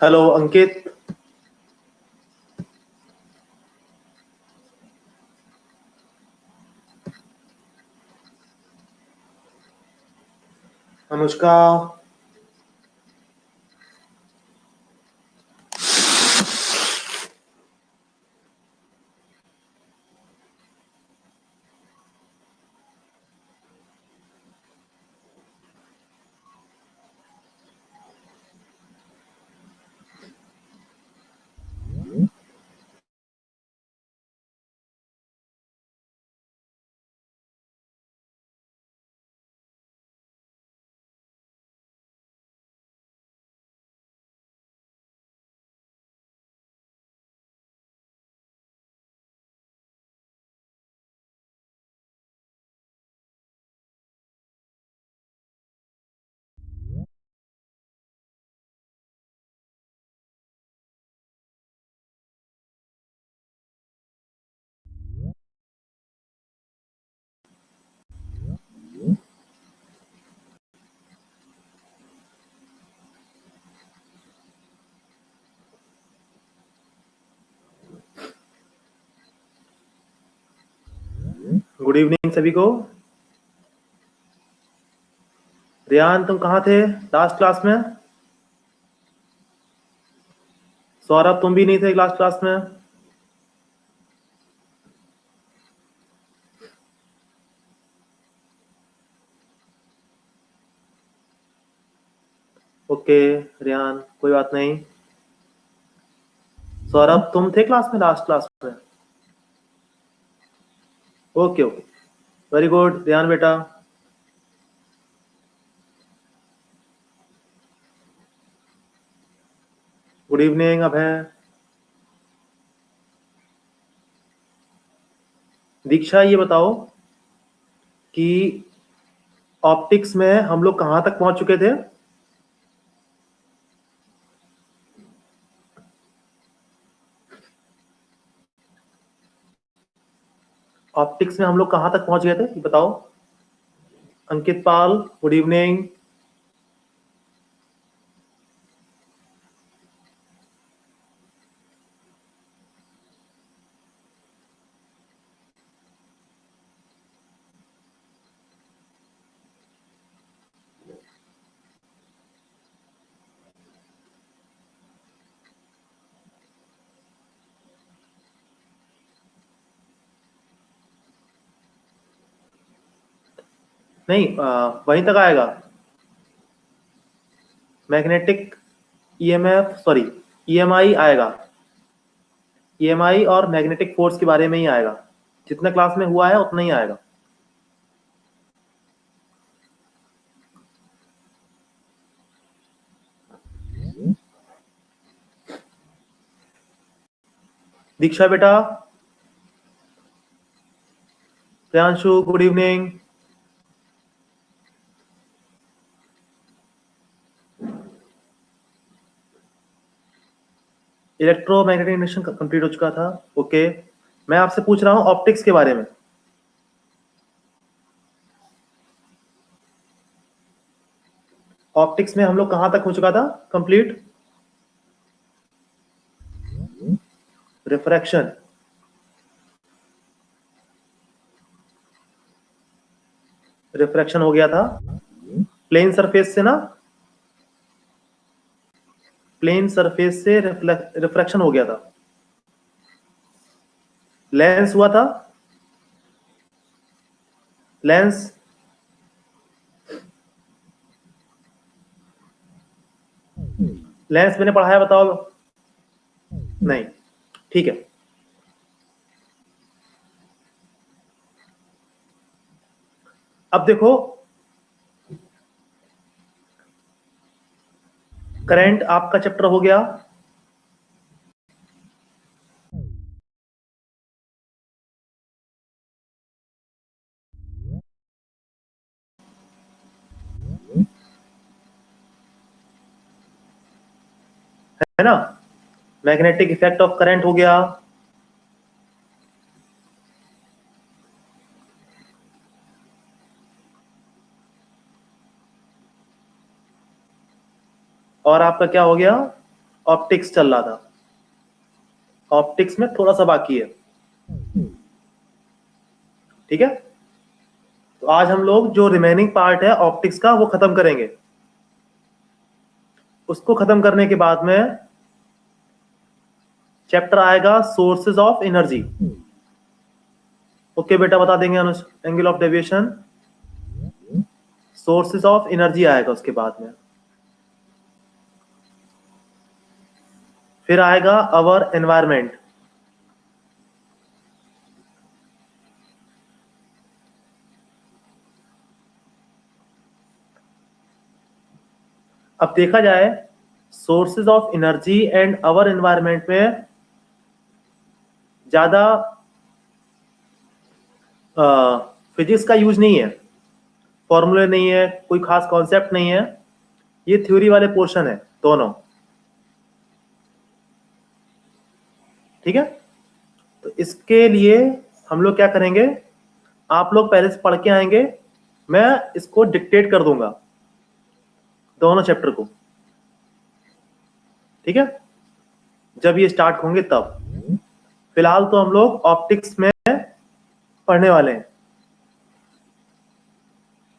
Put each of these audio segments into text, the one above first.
Hello अंकित। Anushka. Good evening सभी को। रियान तुम कहाँ थे लास्ट क्लास में? सौरभ तुम भी नहीं थे लास्ट क्लास में? ओके रियान, कोई बात नहीं। सौरभ तुम थे क्लास में लास्ट क्लास में? Okay okay, very good Riyan बेटा। गुड इवनिंग अभय। दीक्षा ये बताओ कि ऑप्टिक्स में हम लोग कहाँ तक पहुंच चुके थे? ऑप्टिक्स में हम लोग कहाँ तक पहुंच गए थे ये बताओ। अंकित पाल गुड इवनिंग। नहीं, वहीं तक आएगा। मैग्नेटिक ईएमएफ सॉरी ईएमआई आएगा। ईएमआई और मैग्नेटिक फोर्स के बारे में ही आएगा। जितना क्लास में हुआ है उतना ही आएगा। दीक्षा बेटा। Priyanshu good evening. Electromagnetic induction complete हो चुका था। ओके, मैं आपसे पूछ रहा हूं ऑप्टिक्स के बारे में। ऑप्टिक्स में हम लोग कहां तक हो चुका था कंप्लीट? रिफ्रैक्शन। रिफ्रैक्शन हो गया था प्लेन सरफेस से ना। प्लेन सरफेस से रिफ्रैक्शन हो गया था। लेंस हुआ था। लेंस। लेंस मैंने पढ़ाया बताओ। नहीं, ठीक है। अब देखो, करंट आपका चैप्टर हो गया। है ना? मैग्नेटिक इफेक्ट ऑफ करंट हो गया। और आपका क्या हो गया? ऑप्टिक्स चल रहा था, ऑप्टिक्स में थोड़ा सा बाकी है, ठीक है। तो आज हम लोग जो रिमेनिंग पार्ट है ऑप्टिक्स का वो खत्म करेंगे। उसको खत्म करने के बाद में चैप्टर आएगा सोर्सेज ऑफ एनर्जी। ओके बेटा, बता देंगे Anuj, angle of deviation, sources of energy आएगा उसके बाद में। फिर आएगा अवर एनवायरमेंट, अब देखा जाए sources of energy and our environment में ज्यादा फिजिक्स का यूज नहीं है, फॉर्मूले नहीं है, कोई खास कॉन्सेप्ट नहीं है, ये थ्योरी वाले पोर्शन है दोनों, ठीक है। तो इसके लिए हम लोग क्या करेंगे, आप लोग पहले से पढ़ के आएंगे, मैं इसको डिक्टेट कर दूंगा दोनों चैप्टर को, ठीक है, जब ये स्टार्ट होंगे तब। फिलहाल तो हम लोग ऑप्टिक्स में पढ़ने वाले हैं।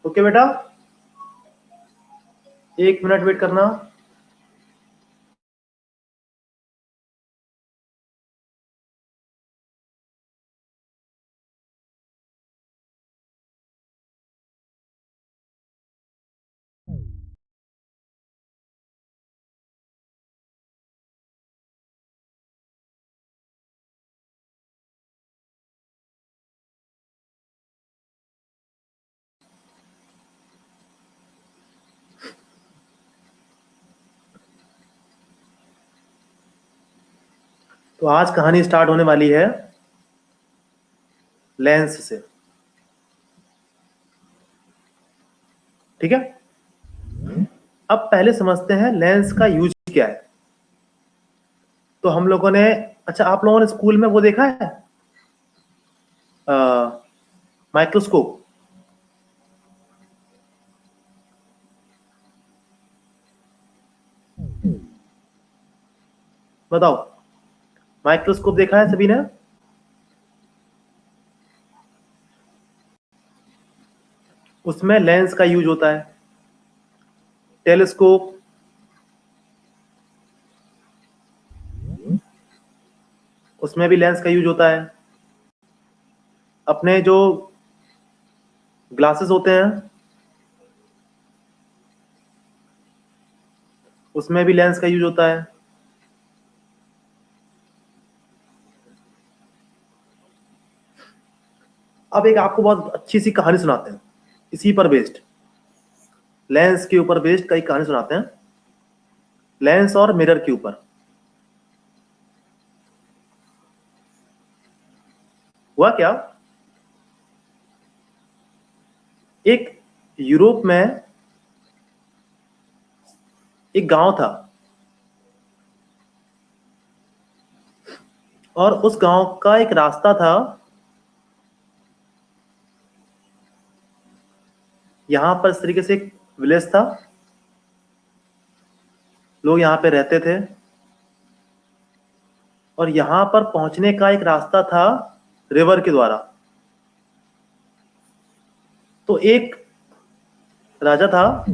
ओके बेटा, 1 मिनट वेट करना। तो आज कहानी स्टार्ट होने वाली है लेंस से, ठीक है। अब पहले समझते हैं लेंस का यूज क्या है। तो हम लोगों ने, अच्छा आप लोगों ने स्कूल में वो देखा है माइक्रोस्कोप, बताओ, माइक्रोस्कोप देखा है सभी ने? उसमें लेंस का यूज होता है। टेलीस्कोप, उसमें भी लेंस का यूज होता है। अपने जो ग्लासेस होते हैं उसमें भी लेंस का यूज होता है। अब एक आपको बहुत अच्छी सी कहानी सुनाते हैं, इसी पर बेस्ड, लेंस के ऊपर बेस्ड कई कहानी सुनाते हैं, लेंस और मिरर के ऊपर। हुआ क्या, एक यूरोप में एक गांव था, और उस गांव का एक रास्ता था, यहां पर इस तरीके से एक विलेज था, लोग यहां पे रहते थे, और यहां पर पहुंचने का एक रास्ता था रिवर के द्वारा। तो एक राजा था,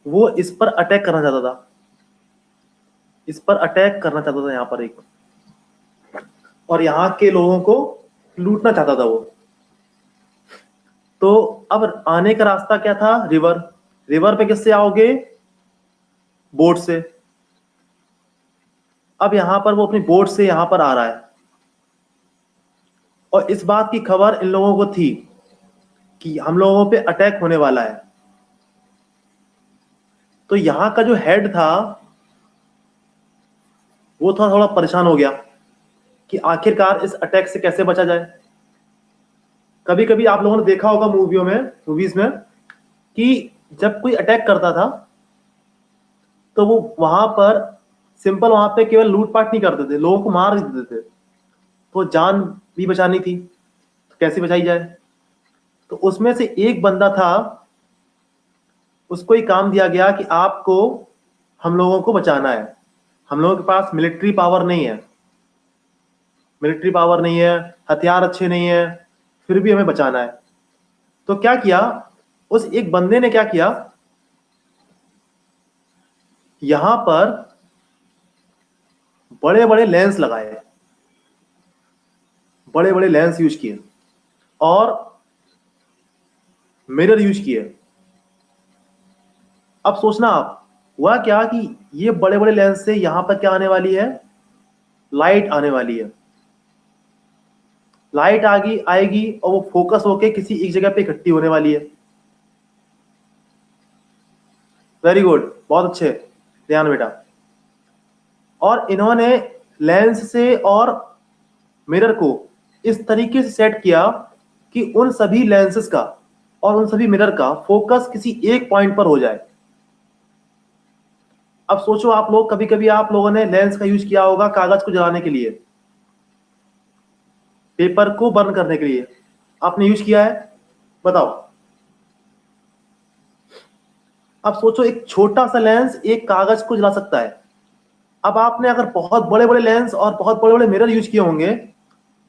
वो इस पर अटैक करना चाहता था, इस पर अटैक करना चाहता था यहाँ पर एक, और यहाँ के लोगों को लूटना चाहता था वो। तो अब आने का रास्ता क्या था, रिवर, रिवर पे किससे आओगे, बोट से। अब यहाँ पर वो अपनी बोट से यहाँ पर आ रहा है, और इस बात की खबर इन लोगों को थी कि हम लोगों पे अटैक होने वाला है। तो यहाँ का जो हेड था वो थोड़ा परेशान हो गया कि आखिरकार इस अटैक से कैसे बचा जाए। कभी कभी आप लोगों ने देखा होगा मूवियों में, मूवीज में, कि जब कोई अटैक करता था तो वो वहां पर सिंपल, वहां पे केवल लूटपाट नहीं करते थे, लोगों को मार भी देते थे। तो जान भी बचानी थी, तो कैसे बचाई जाए। तो उसमें से एक बंदा था, उसको ही काम दिया गया कि आपको हम लोगों को बचाना है। हम लोगों के पास मिलिट्री पावर नहीं है, मिलिट्री पावर नहीं है, हथियार अच्छे नहीं है, फिर भी हमें बचाना है। तो क्या किया उस एक बंदे ने, क्या किया, यहां पर बड़े बड़े लेंस लगाए, बड़े बड़े लेंस यूज किए और मिरर यूज किए। अब सोचना आप, हुआ क्या कि ये बड़े बड़े लेंस से यहां पर क्या आने वाली है, लाइट आने वाली है। लाइट आएगी और वो फोकस होके किसी एक जगह पे इकट्ठी होने वाली है। वेरी गुड, बहुत अच्छे, ध्यान बेटा। और इन्होंने लेंस से और मिरर को इस तरीके से सेट किया कि उन सभी लेंसेस का और उन सभी मिरर का फोकस किसी एक पॉइंट पर हो जाए। अब सोचो आप लोग, कभी कभी आप लोगों ने लेंस का यूज किया होगा कागज को जलाने के लिए, पेपर को बर्न करने के लिए, आपने यूज किया है? बताओ। अब सोचो एक छोटा सा लेंस एक कागज को जला सकता है। अब आपने अगर बहुत बड़े बड़े लेंस और बहुत बड़े बड़े मिरर यूज किए होंगे,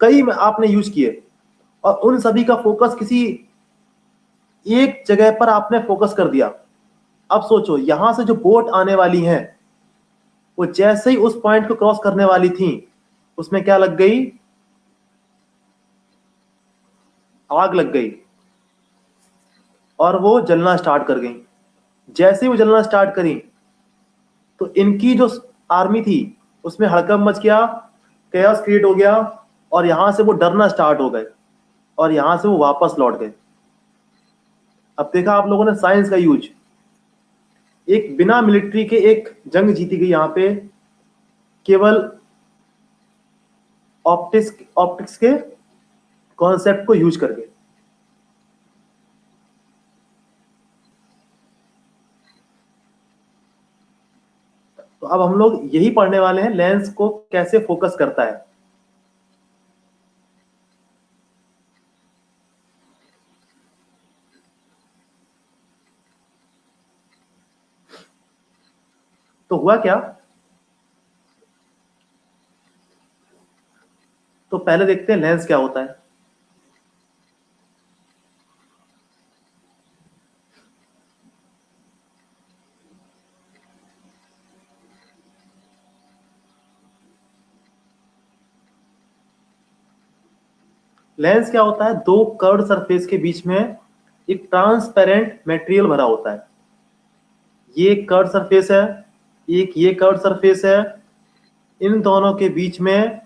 कई आपने यूज किए, और उन सभी का फोकस किसी एक जगह पर आपने फोकस कर दिया। अब सोचो यहां से जो बोट आने वाली है, वो जैसे ही उस पॉइंट को क्रॉस करने वाली थी, उसमें क्या लग गई, आग लग गई और वो जलना स्टार्ट कर गई। जैसे ही वो जलना स्टार्ट करी तो इनकी जो आर्मी थी उसमें हड़कंप मच गया, कैओस क्रिएट हो गया, और यहां से वो डरना स्टार्ट हो गए और यहां से वो वापस लौट गए। अब देखा आप लोगों ने साइंस का यूज, एक बिना मिलिट्री के एक जंग जीती गई यहां पे, केवल ऑप्टिक्स के कॉन्सेप्ट को यूज करके। तो अब हम लोग यही पढ़ने वाले हैं, लेंस को कैसे फोकस करता है। तो हुआ क्या, तो पहले देखते हैं लेंस क्या होता है। लेंस क्या होता है, दो कर्व्ड सरफेस के बीच में एक ट्रांसपेरेंट मटेरियल भरा होता है। ये एक कर्व्ड सरफेस है, एक ये कर्व्ड सरफेस है, इन दोनों के बीच में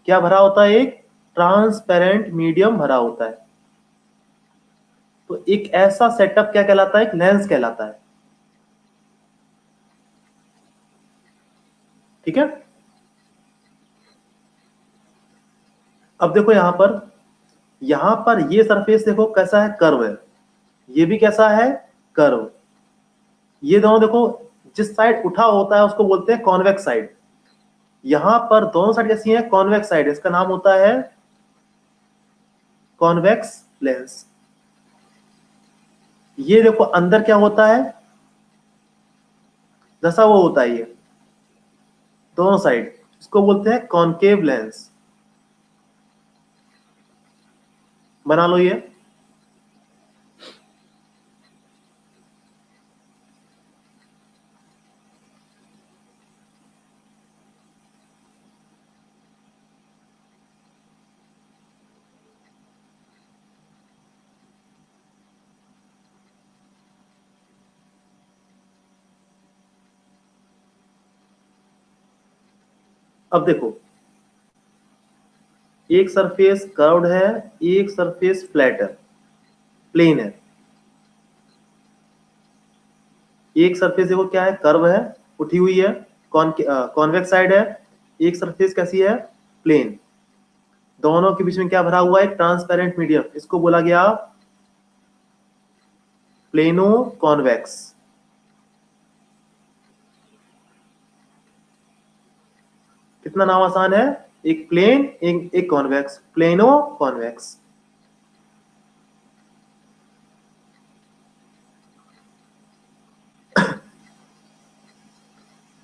क्या भरा होता है, एक ट्रांसपेरेंट मीडियम भरा होता है। तो एक ऐसा सेटअप क्या कहलाता है, एक लेंस कहलाता है। ठीक है। अब देखो यहां पर ये सरफेस देखो कैसा है, कर्व है, ये भी कैसा है, कर्व। ये दोनों देखो, जिस साइड उठा होता है उसको बोलते हैं कॉन्वेक्स साइड। यहां पर दोनों साइड कैसी है, कॉन्वेक्स साइड, इसका नाम होता है कॉन्वेक्स लेंस। ये देखो अंदर क्या होता है, जैसा वो होता है ये दोनों साइड, इसको बोलते हैं कॉनकेव लेंस। बना लो ये। अब देखो एक सरफेस कर्व्ड है, एक सरफेस फ्लैट है, प्लेन है। एक सरफेस देखो क्या है, कर्व है, उठी हुई है, कॉन्वेक्स साइड है। एक सरफेस कैसी है, प्लेन। दोनों के बीच में क्या भरा हुआ है, ट्रांसपेरेंट मीडियम, इसको बोला गया प्लेनो कॉन्वेक्स। कितना नाम आसान है, एक प्लेन एक convex, plano convex.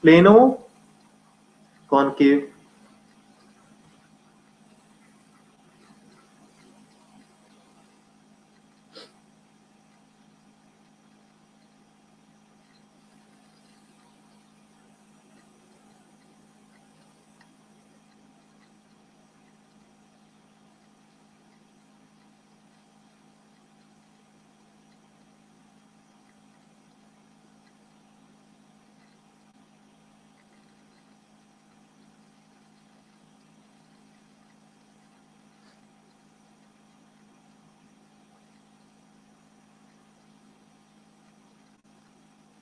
Plano concave,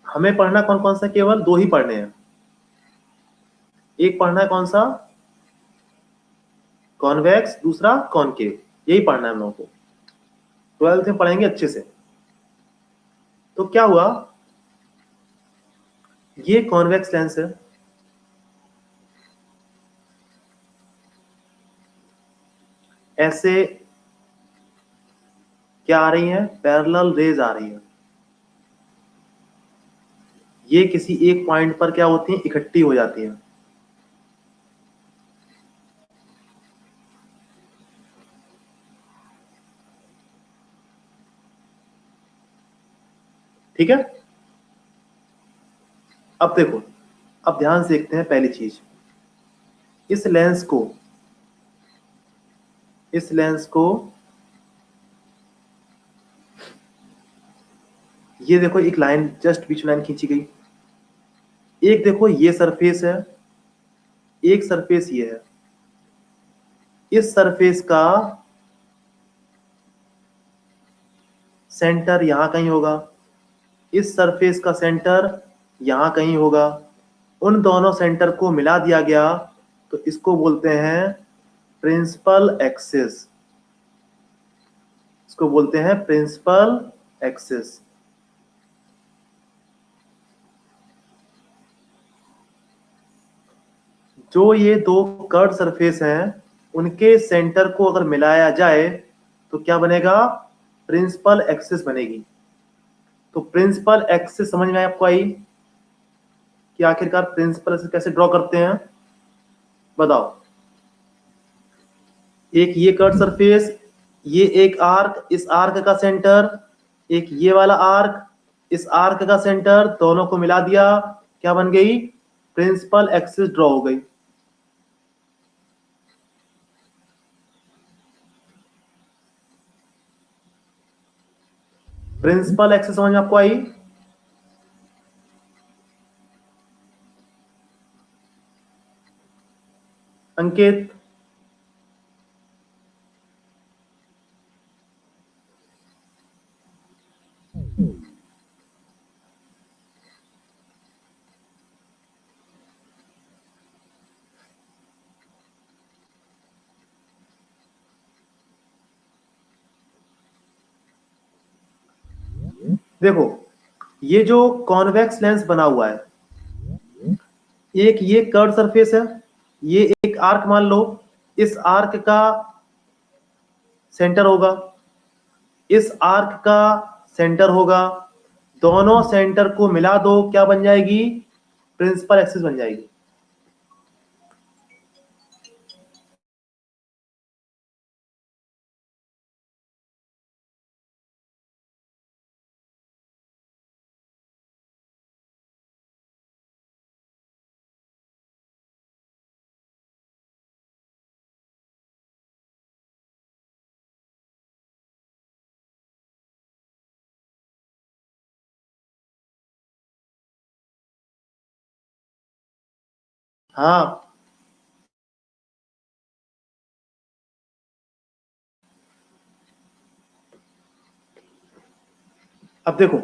हमें पढ़ना कौन कौन सा, केवल दो ही पढ़ने हैं। एक पढ़ना है कौन सा, कॉन्वेक्स, दूसरा कॉनकेव, यही पढ़ना है हम लोगों को। 12th में पढ़ेंगे अच्छे से। तो क्या हुआ, ये कॉन्वेक्स लेंस है, ऐसे क्या आ रही है, पैरेलल रेज आ रही है। ये किसी एक पॉइंट पर क्या होती है, इकट्ठी हो जाती है। ठीक है। अब देखो, अब ध्यान से देखते हैं पहली चीज, इस लेंस को, इस लेंस को, ये देखो एक लाइन, जस्ट बीच में लाइन खींची गई। एक देखो ये सरफेस है, एक सरफेस ये है। इस सरफेस का सेंटर यहां कहीं होगा, इस सरफेस का सेंटर यहां कहीं होगा। उन दोनों सेंटर को मिला दिया गया तो इसको बोलते हैं प्रिंसिपल एक्सिस, इसको बोलते हैं प्रिंसिपल एक्सिस। जो ये दो कर्व सरफेस हैं, उनके सेंटर को अगर मिलाया जाए तो क्या बनेगा, प्रिंसिपल एक्सिस बनेगी। तो प्रिंसिपल एक्सिस समझ में आपको आई कि आखिरकार प्रिंसिपल एक्सिस कैसे ड्रॉ करते हैं, बताओ। एक ये कर्व सरफेस, ये एक आर्क, इस आर्क का सेंटर, एक ये वाला आर्क, इस आर्क का सेंटर, दोनों को मिला दिया, क्या बन गई, प्रिंसिपल एक्सिस ड्रॉ हो गई। प्रिंसिपल एक्सिस समझ में आपको आई। अंकित, देखो ये जो कॉन्वेक्स लेंस बना हुआ है, एक ये कर्व सरफेस है, ये एक आर्क मान लो, इस आर्क का सेंटर होगा, इस आर्क का सेंटर होगा, दोनों सेंटर को मिला दो, क्या बन जाएगी, प्रिंसिपल एक्सिस बन जाएगी। हाँ, अब देखो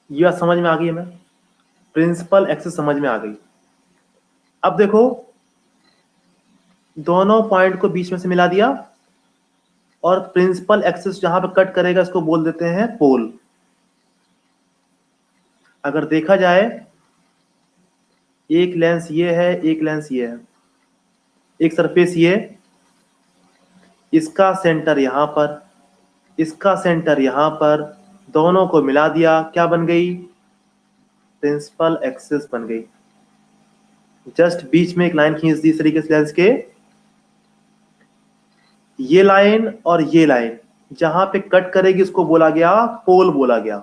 ये बात समझ में आ गई हमें, प्रिंसिपल एक्सिस समझ में आ गई। अब देखो दोनों पॉइंट को बीच में से मिला दिया, और प्रिंसिपल एक्सिस जहां पे कट करेगा इसको बोल देते हैं पोल। अगर देखा जाए, एक लेंस ये है, एक लेंस ये है, एक सरफेस ये, इसका सेंटर यहां पर, इसका सेंटर यहां पर, दोनों को मिला दिया, क्या बन गई, प्रिंसिपल एक्सिस बन गई। जस्ट बीच में एक लाइन खींच दी इस तरीके से लेंस के, ये लाइन और ये लाइन जहां पे कट करेगी उसको बोला गया पोल बोला गया।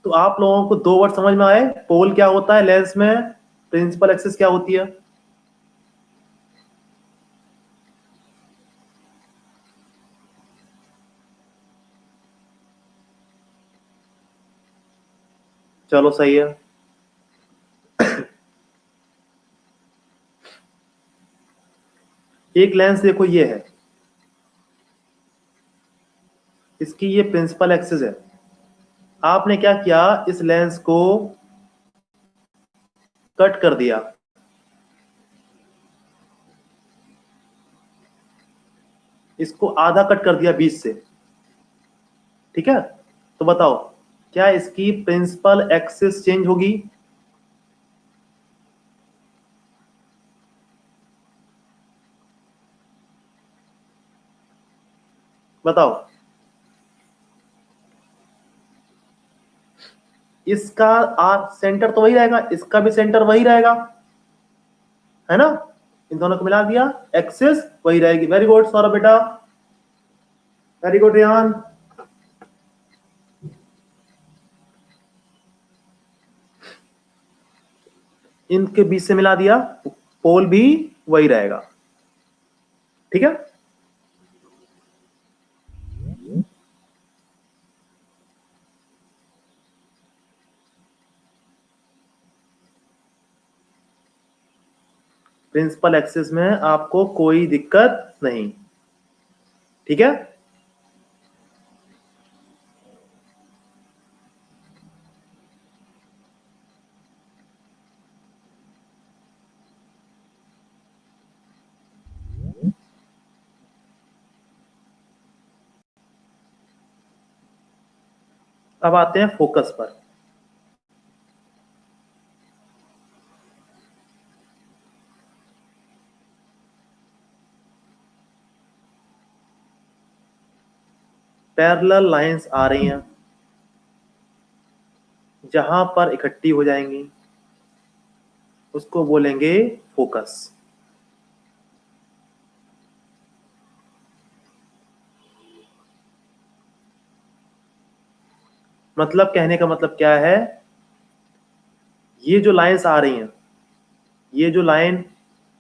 तो आप लोगों को दो वर्ड समझ में आए, पोल क्या होता है लेंस में, प्रिंसिपल एक्सिस क्या होती है। चलो सही है। एक लेंस देखो ये है, इसकी ये प्रिंसिपल एक्सिस है। आपने क्या किया, इस लेंस को कट कर दिया, इसको आधा कट कर दिया बीच से, ठीक है। तो बताओ क्या इसकी प्रिंसिपल एक्सिस चेंज होगी। बताओ, इसका सेंटर तो वही रहेगा, इसका भी सेंटर वही रहेगा, है ना। इन दोनों को मिला दिया, एक्सिस वही रहेगी। वेरी गुड सौरभ बेटा, वेरी गुड रेहान। इनके बीच से मिला दिया, पोल भी वही रहेगा, ठीक है। प्रिंसिपल एक्सिस में आपको कोई दिक्कत नहीं, ठीक है। अब आते हैं फोकस पर। पैरेलल लाइंस आ रही हैं, जहां पर इकट्ठी हो जाएंगी उसको बोलेंगे फोकस। मतलब कहने का मतलब क्या है, ये जो लाइंस आ रही हैं, ये जो लाइन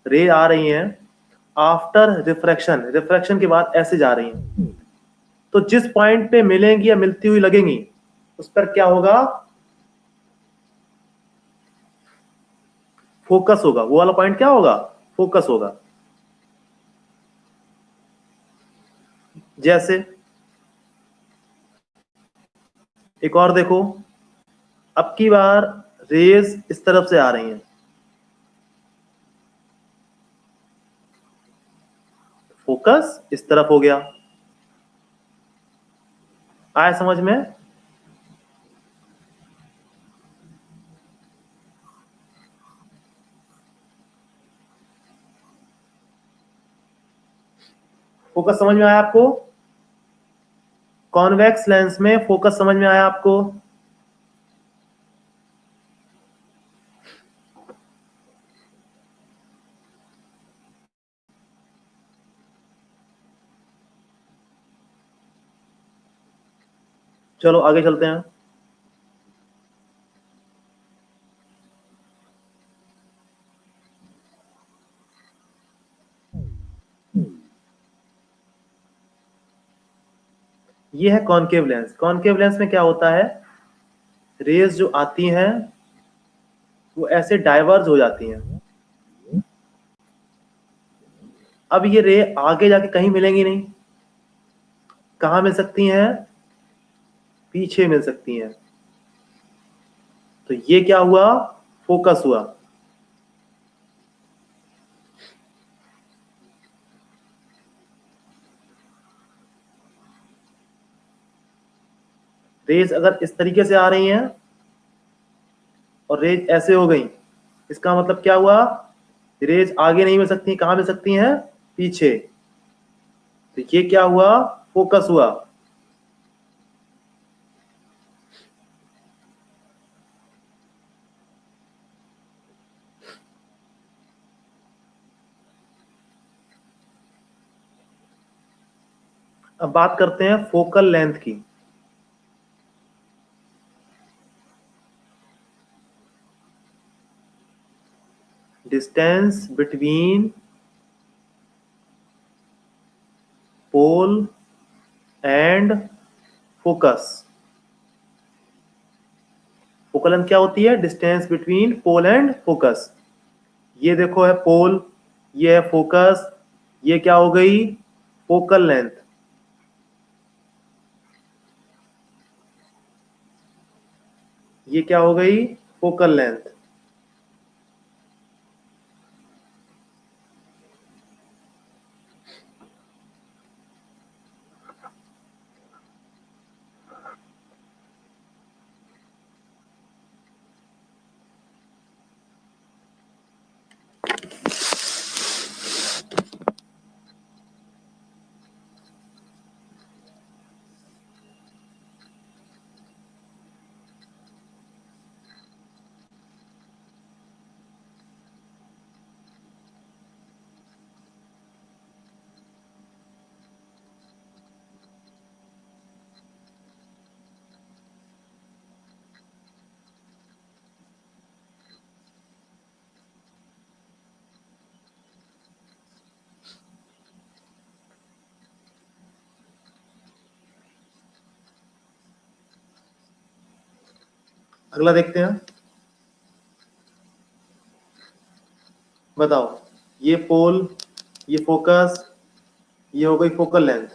रे आ रही हैं, आफ्टर रिफ्रैक्शन, रिफ्रैक्शन के बाद ऐसे जा रही हैं, तो जिस पॉइंट पे मिलेंगी या मिलती हुई लगेंगी उस पर क्या होगा, फोकस होगा। वो वाला पॉइंट क्या होगा, फोकस होगा। जैसे एक और देखो, अब की बार रेज इस तरफ से आ रही हैं, फोकस इस तरफ हो गया। आया समझ में। फोकस समझ में आया आपको, कॉन्वेक्स लेंस में फोकस समझ में आया आपको। चलो आगे चलते हैं। ये है कॉनकेव लेंस। कॉनकेव लेंस में क्या होता है, रेज जो आती हैं वो ऐसे डाइवर्ज हो जाती हैं। अब ये रे आगे जाके कहीं मिलेंगी नहीं, कहां मिल सकती हैं, पीछे मिल सकती हैं। तो ये क्या हुआ, फोकस हुआ। रेज अगर इस तरीके से आ रही हैं और रेज ऐसे हो गई, इसका मतलब क्या हुआ, रेज आगे नहीं मिल सकती, कहां मिल सकती हैं, पीछे। तो ये क्या हुआ, फोकस हुआ। अब बात करते हैं फोकल लेंथ की। Distance between pole and focus. Focal length क्या होती है? Distance between pole and focus. ये देखो है पोल, ये है फोकस, ये क्या हो गई? Focal length. ये क्या हो गई? Focal length. अगला देखते हैं। बताओ, ये पोल, ये फोकस, ये हो गई फोकल लेंथ।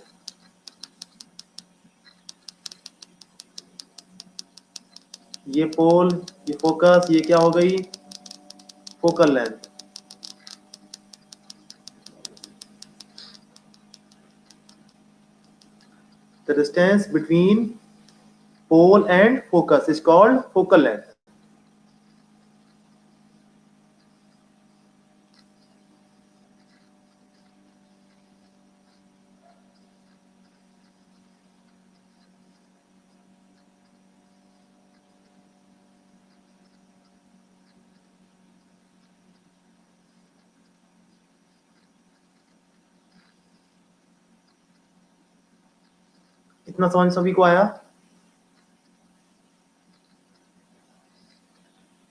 ये पोल, ये फोकस, ये क्या हो गई? Focal length. The distance between pole and focus is called focal length. इतना समझ सभी को आया?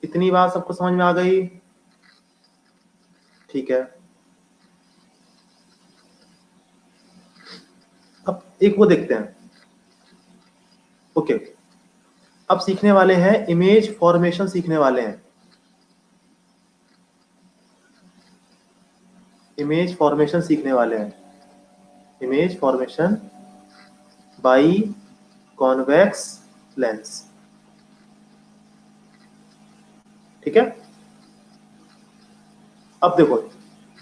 इतनी बात सबको समझ में आ गई? ठीक है। अब एक वो देखते हैं। ओके, अब सीखने वाले हैं इमेज फॉर्मेशन, सीखने वाले हैं इमेज फॉर्मेशन सीखने वाले हैं। Image formation by convex lens. ठीक है। अब देखो,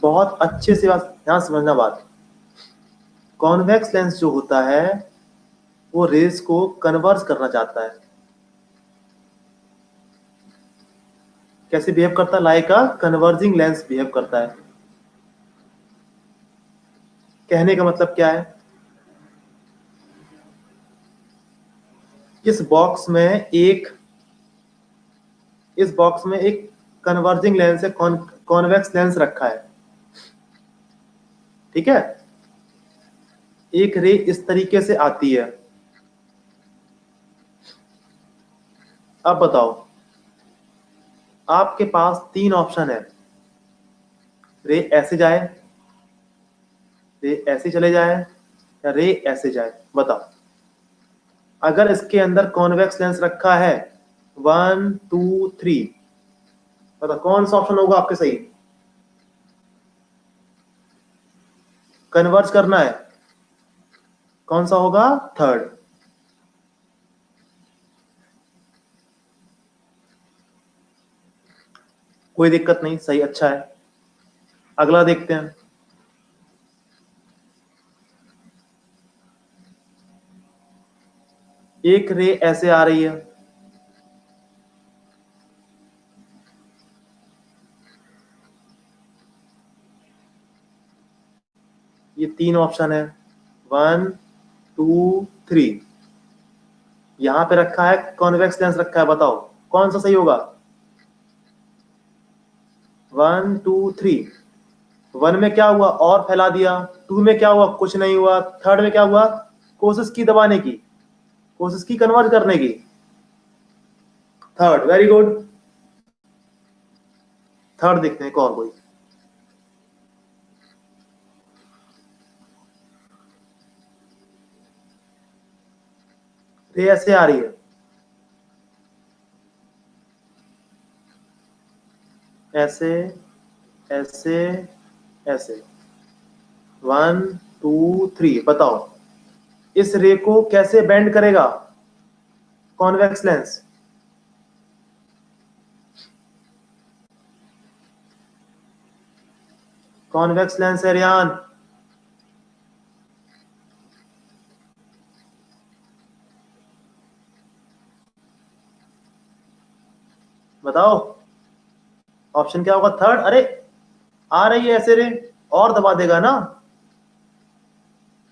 बहुत अच्छे से ध्यान समझना बात। कॉन्वेक्स लेंस जो होता है वो रेज को कन्वर्ज करना चाहता है। कैसे बिहेव करता है? Like a converging lens behave करता है। कहने का मतलब क्या है? इस बॉक्स में एक कन्वर्जिंग लेंस है, कॉन्वेक्स लेंस रखा है। ठीक है। एक रे इस तरीके से आती है। अब बताओ, आपके पास तीन ऑप्शन है। रे ऐसे जाए, रे ऐसे चले जाए, या रे ऐसे जाए। बताओ, अगर इसके अंदर कॉन्वेक्स लेंस रखा है 1 2 3, बताओ कौन सा ऑप्शन होगा आपके सही? कन्वर्ज करना है, कौन सा होगा? थर्ड। कोई दिक्कत नहीं, सही, अच्छा है। अगला देखते हैं। एक रे ऐसे आ रही है, ये तीन ऑप्शन है 1 2 3। यहां पे रखा है कॉन्वेक्स लेंस रखा है, बताओ कौन सा सही होगा? 1 2 3। वन में क्या हुआ? और फैला दिया, टू में क्या हुआ, कुछ नहीं हुआ। थर्ड में क्या हुआ, कोशिश की दबाने की, कोशिश की कन्वर्ट करने की। Third, very good. थर्ड देखते हैं और कोई। ये ऐसे आ रही है, ऐसे ऐसे ऐसे, 1 2 3। बताओ इस रे को कैसे बेंड करेगा कॉन्वेक्स लेंस? कॉन्वेक्स लेंस है रियान। बताओ ऑप्शन क्या होगा? थर्ड। अरे आ रही है ऐसे रे, और दबा देगा ना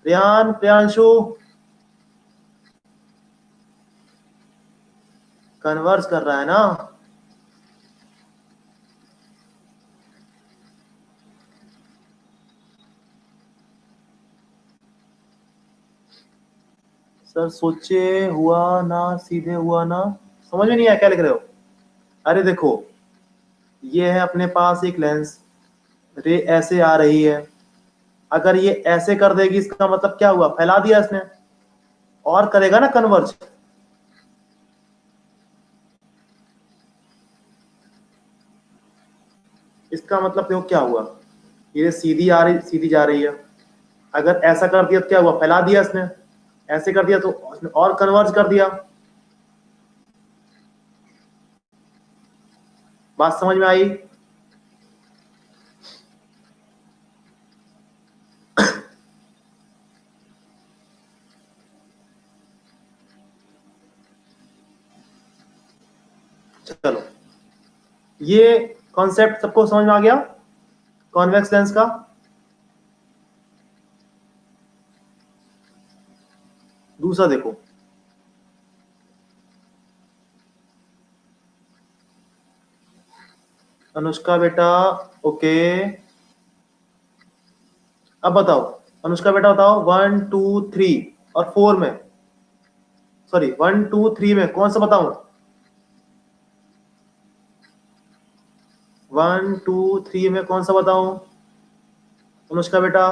रियान, प्रियांशु। कन्वर्स कर रहा है ना। सर सोचे हुआ ना, सीधे हुआ ना, समझ में नहीं आया क्या लिख रहे हो। अरे देखो, ये है अपने पास एक लेंस, रे ऐसे आ रही है। अगर ये ऐसे कर देगी, इसका मतलब क्या हुआ, फैला दिया इसने, और करेगा ना कन्वर्ज। इसका मतलब देखो क्या हुआ, ये सीधी आ रही, सीधी जा रही है। अगर ऐसा कर दिया तो क्या हुआ, फैला दिया इसने। ऐसे कर दिया तो इसने और कन्वर्ज कर दिया। बात समझ में आई? चलो, ये कॉन्सेप्ट सबको समझ में आ गया कॉन्वेक्स लेंस का। दूसरा देखो, अनुष्का बेटा। ओके, अब बताओ अनुष्का बेटा, बताओ 1 2 3 और 4 में, सॉरी 1 2 3 में कौन सा बताऊं? 1 2 3 में कौन सा बताऊं अनुष्का बेटा?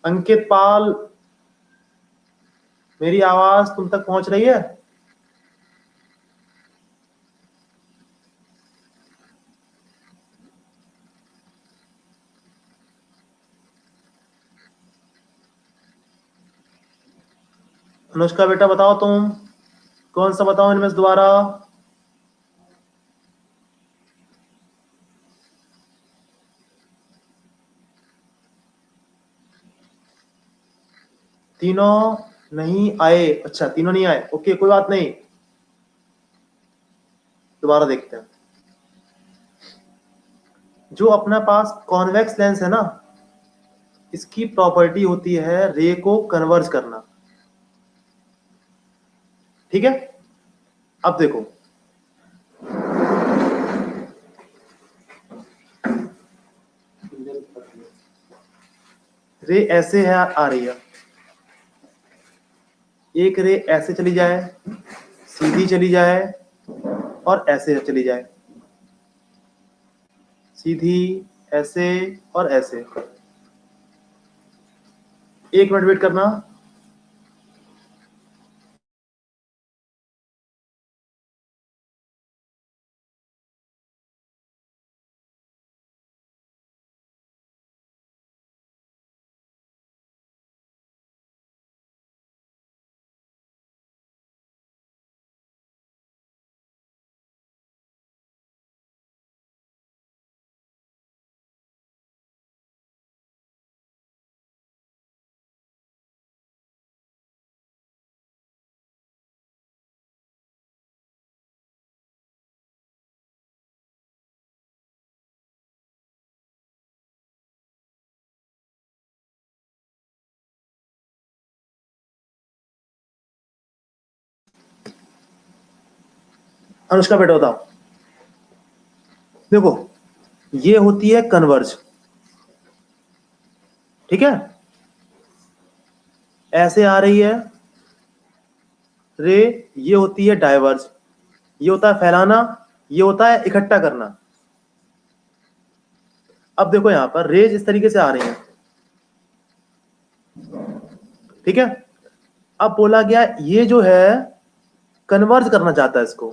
अंकित पाल, मेरी आवाज तुम तक पहुंच रही है? अनुष्का बेटा बताओ तुम, कौन सा बताओ इनमें से दोबारा? तीनों नहीं आए? अच्छा तीनों नहीं आए, ओके कोई बात नहीं, दोबारा देखते हैं। जो अपना पास कॉन्वेक्स लेंस है ना, इसकी प्रॉपर्टी होती है रे को कन्वर्ज करना। ठीक है, अब देखो, रे ऐसे है आ रही है, एक रे ऐसे चली जाए, सीधी चली जाए, और ऐसे चली जाए, सीधी, ऐसे और ऐसे। 1 मिनट वेट करना। अनुष्का बेटा बताओ। देखो ये होती है कन्वर्ज, ठीक है, ऐसे आ रही है रे, ये होती है डाइवर्ज, ये होता है फैलाना, ये होता है इकट्ठा करना। अब देखो यहां पर रेज इस तरीके से आ रही है, ठीक है। अब बोला गया ये जो है कन्वर्ज करना चाहता है इसको,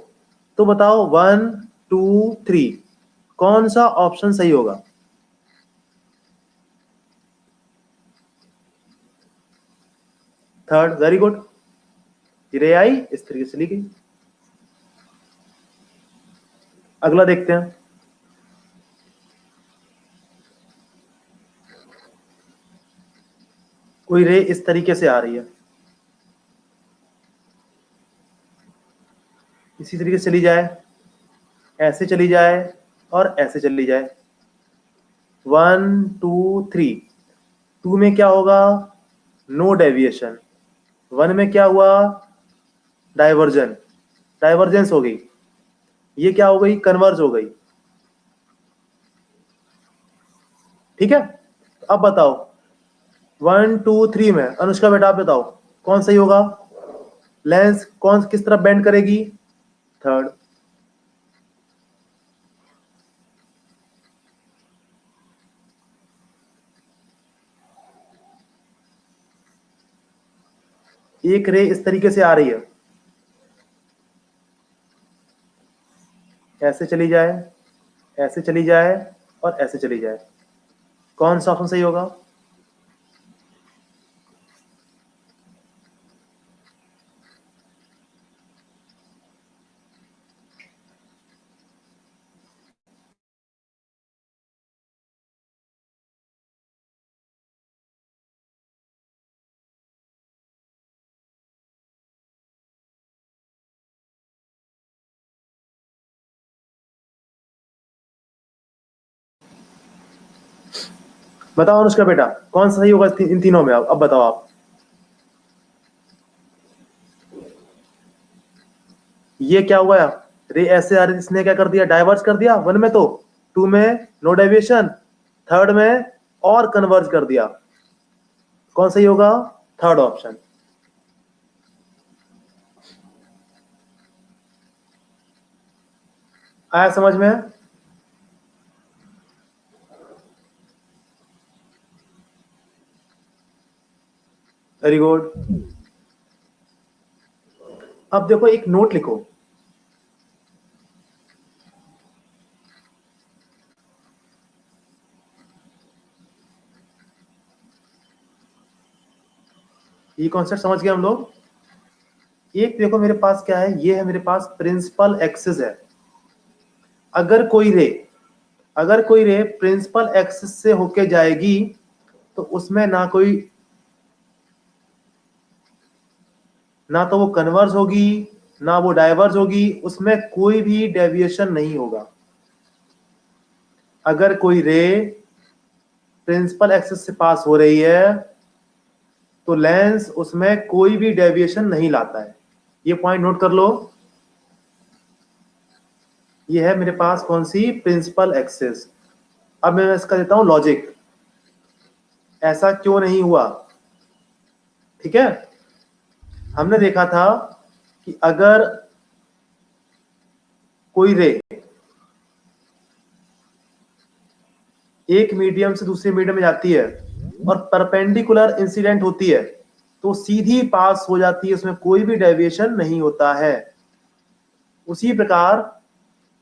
तो बताओ 1 2 3 कौन सा ऑप्शन सही होगा? Third, very good. रे आई इस तरीके से ली गई। अगला देखते हैं। कोई रे इस तरीके से आ रही है, इसी तरीके से चली जाए, ऐसे चली जाए और ऐसे चली जाए। 1 2 3, 2 में क्या होगा? No deviation. 1 में क्या हुआ? डाइवर्जन, डाइवर्जेंस हो गई। ये क्या हो गई? कन्वर्ज हो गई, ठीक है। अब बताओ 1 2 3 में अनुष्का बेटा आप बताओ कौन सही होगा? लेंस कौन किस तरफ बेंड करेगी? थर्ड। एक रे इस तरीके से आ रही है, ऐसे चली जाए, ऐसे चली जाए और ऐसे चली जाए। कौन सा ऑप्शन सही होगा? बताओ अनुष्का बेटा कौन सा सही होगा इन तीनों में? अब बताओ आप। ये क्या हुआ? रे ऐसे आ रही, इसने क्या कर दिया? डाइवर्ज कर दिया 1 में, तो 2 में नो डेविएशन, थर्ड में और कन्वर्ज कर दिया। कौन सही होगा? Third option. आया समझ में? Very good. अब देखो एक नोट लिखो। ये कॉन्सेप्ट समझ गए हम लोग? एक देखो मेरे पास क्या है, ये है मेरे पास प्रिंसिपल एक्सिस है। अगर कोई रे, अगर कोई रे प्रिंसिपल एक्सिस से होके जाएगी तो उसमें ना कोई, ना तो वो कन्वर्ज होगी ना वो डाइवर्ज होगी, उसमें कोई भी डेविएशन नहीं होगा। अगर कोई रे प्रिंसिपल एक्सिस से पास हो रही है तो लेंस उसमें कोई भी डेविएशन नहीं लाता है। ये पॉइंट नोट कर लो। ये है मेरे पास कौन सी? Principal axis. अब मैं इसका देता हूं लॉजिक, ऐसा क्यों नहीं हुआ, ठीक है। हमने देखा था कि अगर कोई रे एक मीडियम से दूसरे मीडियम में जाती है और परपेंडिकुलर इंसिडेंट होती है तो सीधी पास हो जाती है, उसमें कोई भी डेविएशन नहीं होता है। उसी प्रकार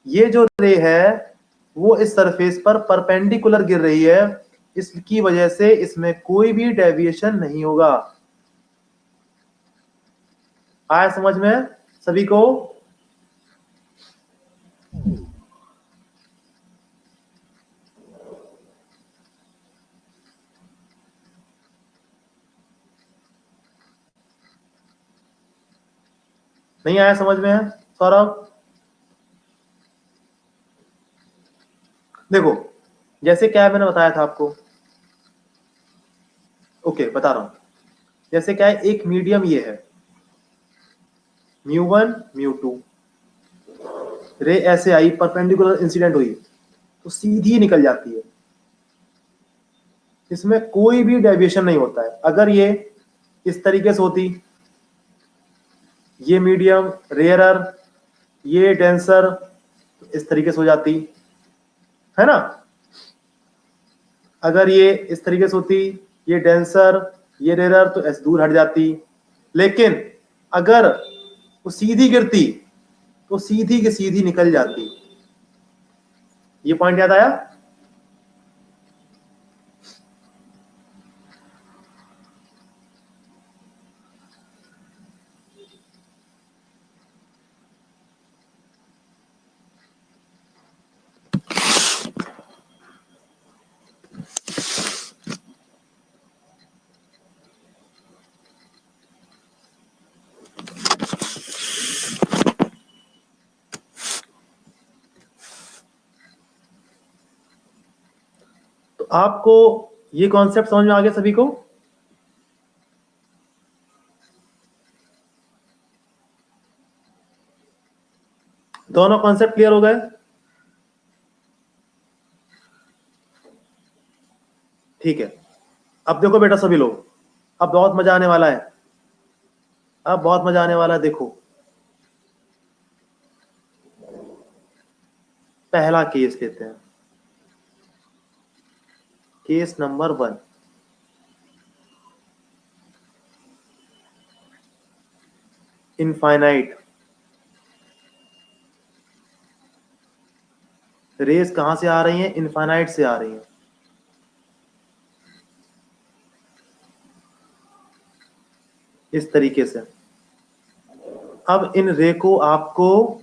ये जो रे है वो इस सरफेस पर परपेंडिकुलर गिर रही है, इसकी वजह से इसमें कोई भी डेविएशन नहीं होगा। आया समझ में सभी को? नहीं आया समझ में सौरभ? देखो जैसे क्या है, मैंने बताया था आपको, ओके बता रहा हूं। जैसे क्या है, एक मीडियम ये है μ1 μ2, रे ऐसे आई, परपेंडिकुलर इंसिडेंट हुई, तो सीधी निकल जाती है, इसमें कोई भी डेविएशन नहीं होता है। अगर ये इस तरीके से होती, ये मीडियम, रेयरर, ये डेंसर, इस तरीके से हो जाती है ना। अगर ये इस तरीके से होती, ये डेंसर, ये रेयरर, तो ऐसे दूर हट जाती। लेकिन अगर वो सीधी गिरती तो सीधी की सीधी निकल जाती। ये पॉइंट याद आया? तो आपको ये कॉन्सेप्ट समझ में आ गया सभी को? दोनों कॉन्सेप्ट क्लियर हो गए? ठीक है। अब देखो बेटा सभी लोग, अब बहुत मजा आने वाला है, अब बहुत मजा आने वाला है। देखो पहला केस लेते हैं, केस नंबर 1। इनफाइनाइट रेस कहां से आ रही हैं? इनफाइनाइट से आ रही हैं। इस तरीके से। अब इन रे को आपको,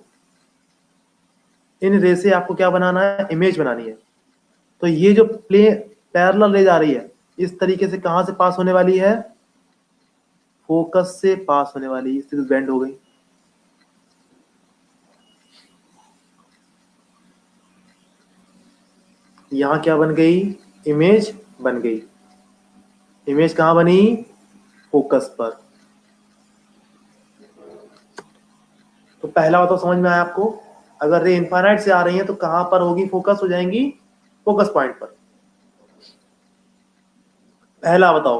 इन रे से आपको क्या बनाना है? इमेज बनानी है। तो ये जो प्ले पैरेलल रे जा रही है, इस तरीके से कहां से पास होने वाली है? फोकस से पास होने वाली। इस तरह से बेंड हो गई। यहां क्या बन गई? इमेज बन गई। इमेज कहां बनी? फोकस पर। तो पहला बताओ समझ में आया आपको? अगर रे इनफाइनाइट से आ रही है तो कहां पर होगी? फोकस हो जाएंगी फोकस पॉइंट पर। पहला बताओ,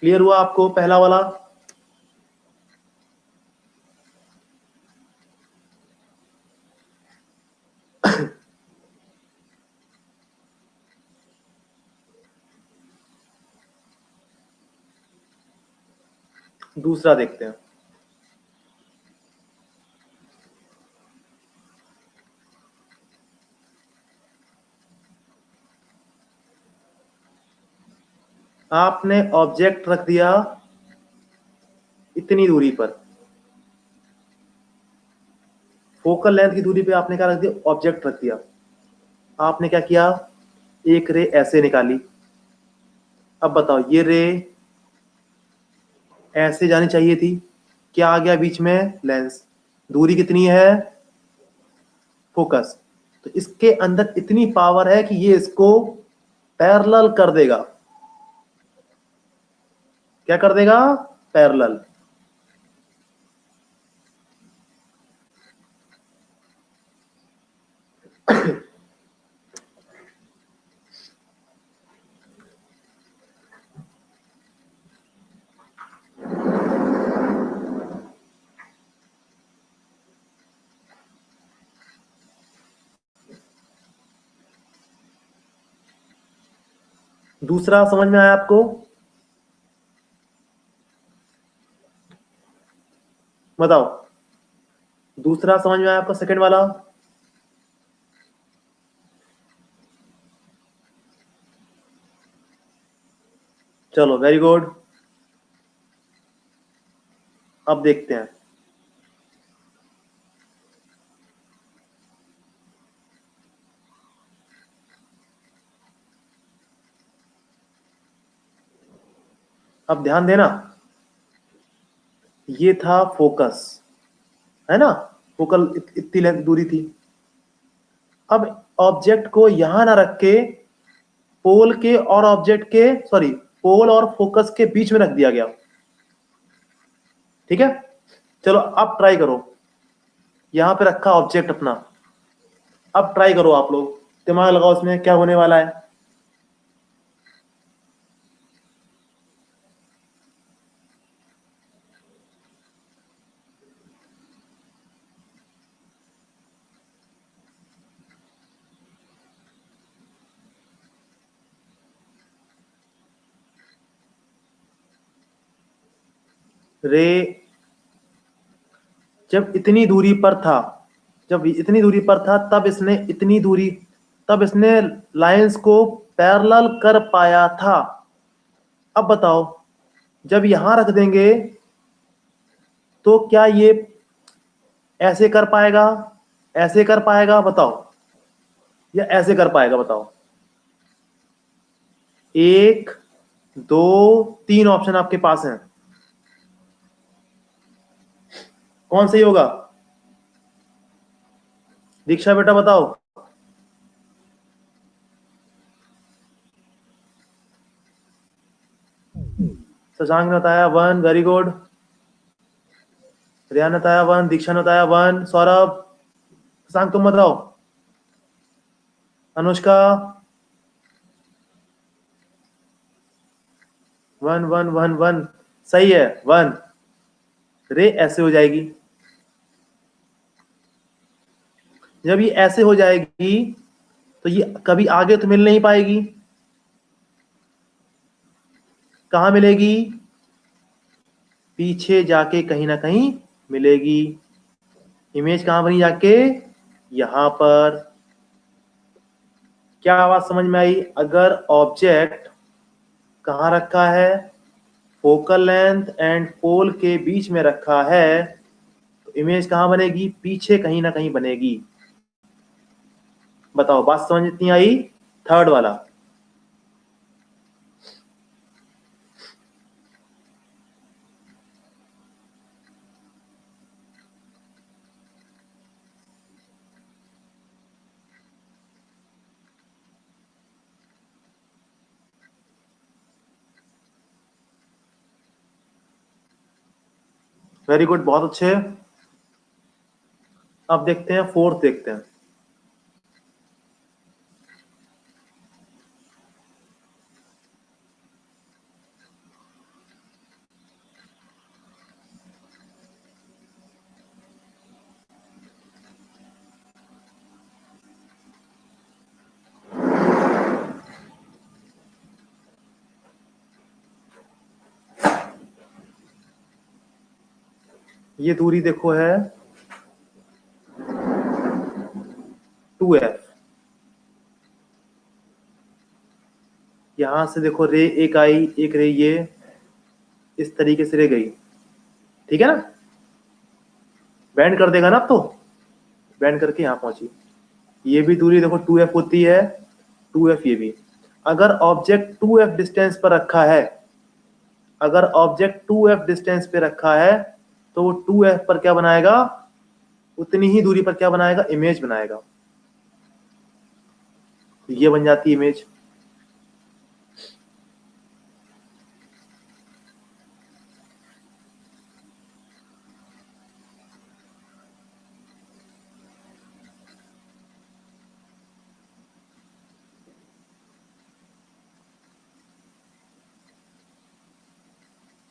क्लियर हुआ आपको पहला वाला? दूसरा देखते हैं। आपने ऑब्जेक्ट रख दिया इतनी दूरी पर, फोकल लेंथ की दूरी पे आपने क्या रख दिया? ऑब्जेक्ट रख दिया। आपने क्या किया? एक रे ऐसे निकाली। अब बताओ ये रे ऐसे जानी चाहिए थी, क्या आ गया बीच में? लेंस। दूरी कितनी है? फोकस। तो इसके अंदर इतनी पावर है कि ये इसको पैरेलल कर देगा। क्या कर देगा? पैरेलल। दूसरा समझ में आया आपको? बताओ दूसरा समझ में आया आपको? सेकंड वाला? चलो वेरी गुड। अब देखते हैं। अब ध्यान देना, ये था फोकस, है ना? फोकल इतनी लेंथ दूरी थी। अब ऑब्जेक्ट को यहां ना रख के पोल के और ऑब्जेक्ट के, सॉरी, पोल और फोकस के बीच में रख दिया गया। ठीक है, चलो अब ट्राई करो। यहां पे रखा ऑब्जेक्ट अपना। अब ट्राई करो आप लोग, दिमाग लगाओ उसमें क्या होने वाला है। रे जब इतनी दूरी पर था, जब इतनी दूरी पर था तब इसने लाइंस को पैरेलल कर पाया था। अब बताओ, जब यहां रख देंगे तो क्या ये ऐसे कर पाएगा, ऐसे कर पाएगा बताओ, या ऐसे कर पाएगा बताओ। 1 2 3 ऑप्शन आपके पास हैं, कौन सही होगा? दीक्षा बेटा बताओ। शशांक ने बताया 1, वेरी गुड। रिया ने बताया 1, दीक्षा ने बताया 1, सौरभ। शशांक तुम बताओ। अनुष्का 1 1 1 1, सही है 1। रे ऐसे हो जाएगी, जब ये ऐसे हो जाएगी तो ये कभी आगे तो मिल नहीं पाएगी। कहां मिलेगी? पीछे जाके कहीं ना कहीं मिलेगी। इमेज कहां बनी जाके? यहां पर। क्या आवाज समझ में आई? अगर ऑब्जेक्ट कहां रखा है, फोकल लेंथ एंड पोल के बीच में रखा है, तो इमेज कहां बनेगी? पीछे कहीं ना कहीं बनेगी। बताओ, बात समझ इतनी आई? थर्ड वाला। वेरी गुड, बहुत अच्छे। अब देखते हैं फोर्थ, देखते हैं। ये दूरी देखो है 2f। यहां से देखो रे एक आई, एक रे ये इस तरीके से रे गई, ठीक है ना? बैंड कर देगा ना, अब तो बैंड करके यहां पहुंची। ये भी दूरी देखो 2f होती है, 2f ये भी। अगर ऑब्जेक्ट 2f डिस्टेंस पर रखा है, अगर ऑब्जेक्ट 2f डिस्टेंस पे रखा है, तो वो 2f पर क्या बनाएगा? उतनी ही दूरी पर क्या बनाएगा? इमेज बनाएगा। ये बन जाती है इमेज।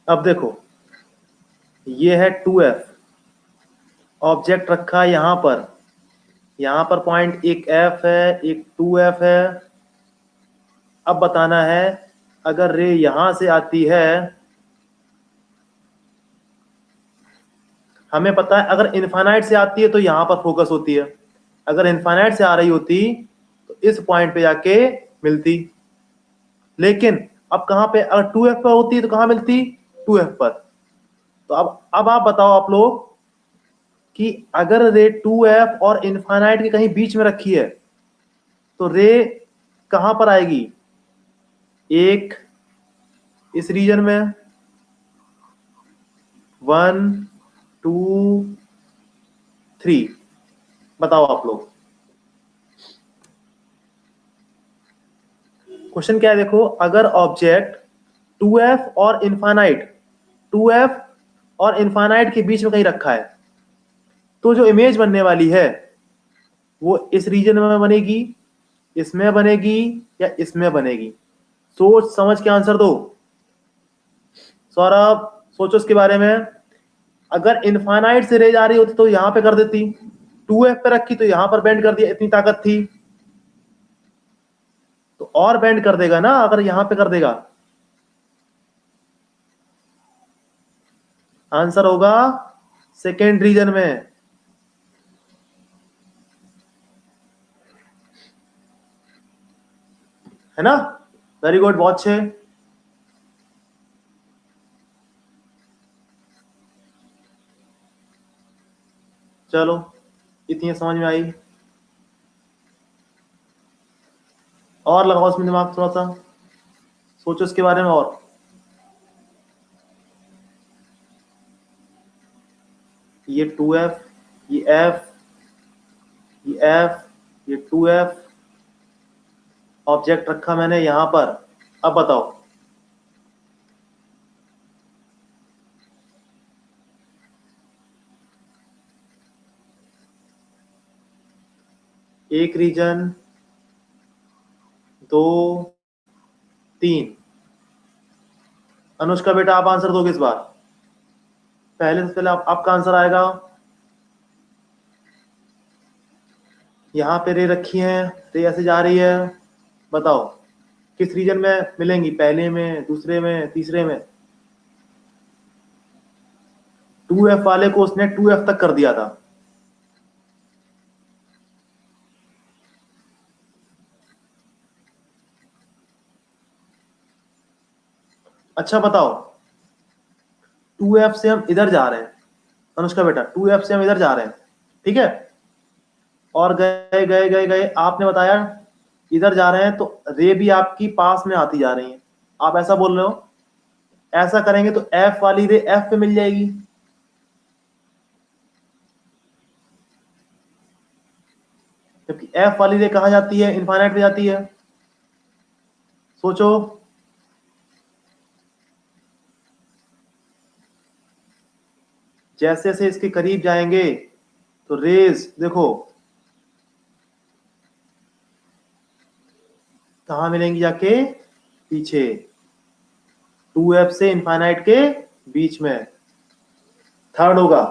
अब देखो, ये है 2f, ऑब्जेक्ट रखा है यहां पर पॉइंट एक f है, एक 2f है। अब बताना है, अगर रे यहां से आती है, हमें पता है अगर इनफाइनाइट से आती है तो यहां पर फोकस होती है, अगर इनफाइनाइट से आ रही होती तो इस पॉइंट पे जाके मिलती। लेकिन अब कहां पे, अगर 2f पर होती तो कहां मिलती? 2f पर। तो अब आप बताओ आप लोग कि अगर रे 2f और इनफाइनाइट के कहीं बीच में रखी है तो रे कहां पर आएगी? एक इस रीजन में, 1 2 3। बताओ आप लोग, क्वेश्चन क्या है? देखो, अगर ऑब्जेक्ट 2f और इनफाइनाइट, 2f और इनफाइनाइट के बीच में कहीं रखा है, तो जो इमेज बनने वाली है वो इस रीजन में बनेगी, इसमें बनेगी या इसमें बनेगी? सोच समझ के आंसर दो। सौरभ सोचो इसके बारे में। अगर इनफाइनाइट से रेज आ रही होती तो यहां पे कर देती, 2f पे रखी तो यहां पर बेंड कर दिया, इतनी ताकत थी तो और बेंड कर देगा ना अगर यहां पे कर देगा। आंसर होगा सेकेंड रीजन में, है ना? वेरी गुड, बहुत अच्छे। चलो इतनी समझ में आई, और लगाओ इसमें दिमाग थोड़ा सा, सोचो इसके बारे में और। ये 2f, ये f, ये f, ये 2f, ऑब्जेक्ट रखा मैंने यहां पर। अब बताओ एक रीजन, दो, तीन। अनुष्का बेटा आप आंसर दोगे इस बार? पहले से पहले आपका आंसर आएगा। यहाँ पे रे रखी है, रे ऐसे जा रही है, बताओ किस रीजन में मिलेंगी? पहले में, दूसरे में, तीसरे में? 2f वाले को उसने 2f तक कर दिया था। अच्छा बताओ, 2f से हम इधर जा रहे हैं, अनुष्का बेटा 2f से हम इधर जा रहे हैं, ठीक है? और गए गए गए गए, आपने बताया इधर जा रहे हैं तो रे भी आपकी पास में आती जा रही है, आप ऐसा बोल रहे हो। ऐसा करेंगे तो f वाली रे f पे मिल जाएगी, जबकि f वाली रे कहाँ जाती है? इनफाइनाइट पे जाती है। सोचो। जैसे जैसे इसके करीब जाएंगे तो रेज देखो कहाँ मिलेंगी जाके? पीछे, 2f से इनफाइनाइट के बीच में। थर्ड होगा।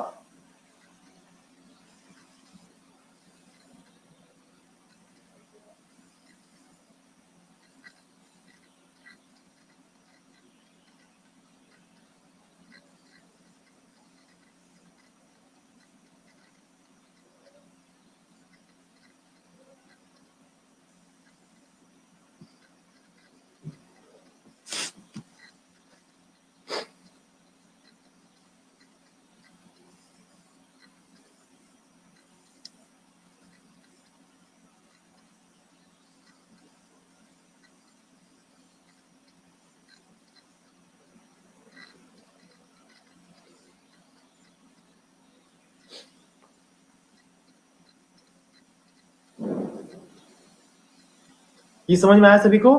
ये समझ में आया सभी को?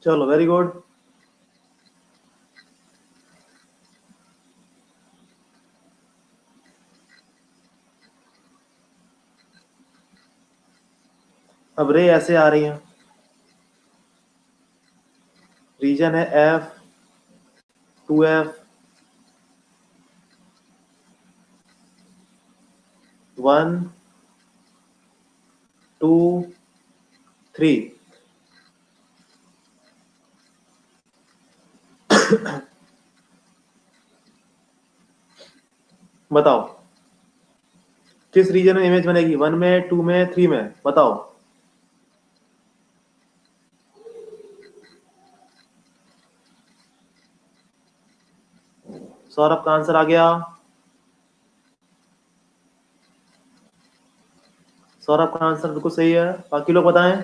चलो वेरी गुड। अब रे ऐसे आ रही है, रीजन है f, 2f, 1, 2, 3। बताओ किस रीजन में इमेज बनेगी? 1 में, 2 में, 3 में? बताओ। सौरभ का आंसर आ गया। सौरभ का आंसर बिल्कुल सही है, बाकी लोग बताएं।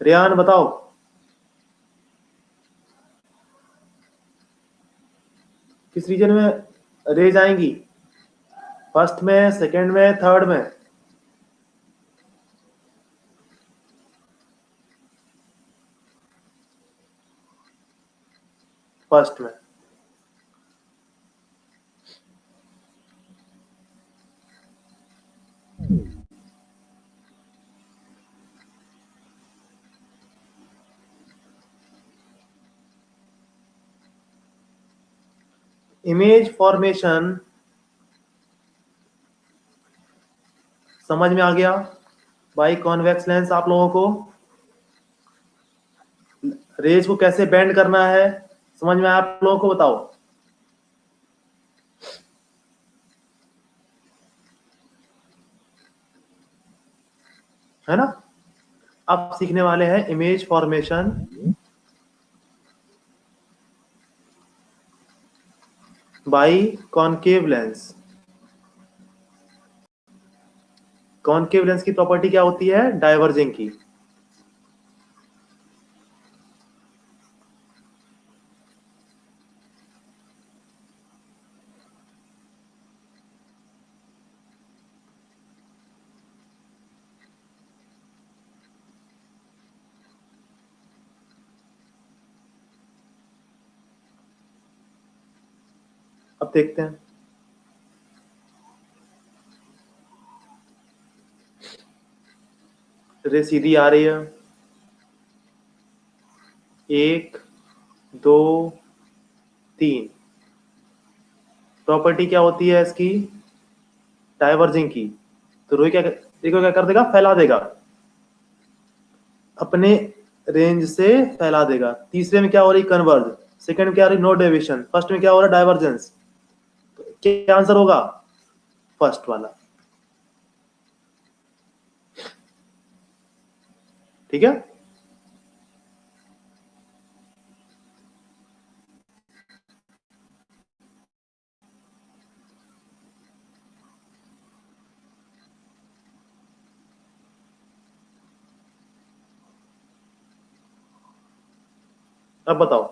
रियान बताओ। किस रीजन में रेज आएंगी? फर्स्ट में, सेकंड में, थर्ड में? फर्स्ट में। इमेज फॉर्मेशन समझ में आ गया बाई कॉन्वेक्स लेंस आप लोगों को? रेज को कैसे बेंड करना है समझ में आया आप लोगों को? बताओ। है ना? अब सीखने वाले हैं image formation by concave lens. Concave lens की प्रॉपर्टी क्या होती है? डाइवर्जिंग की। अब देखते हैं। रे सीधी आ रही है, 1 2 3। प्रॉपर्टी क्या होती है इसकी? डाइवर्जिंग की। तो रोई क्या, देखो क्या कर देगा? फैला देगा, अपने रेंज से फैला देगा। तीसरे में क्या हो रही? कन्वर्ज। सेकंड में क्या हो रही? No deviation. फर्स्ट में क्या हो रहा है? डाइवर्जेंस। क्या आंसर होगा? फर्स्ट वाला। ठीक है। अब बताओ,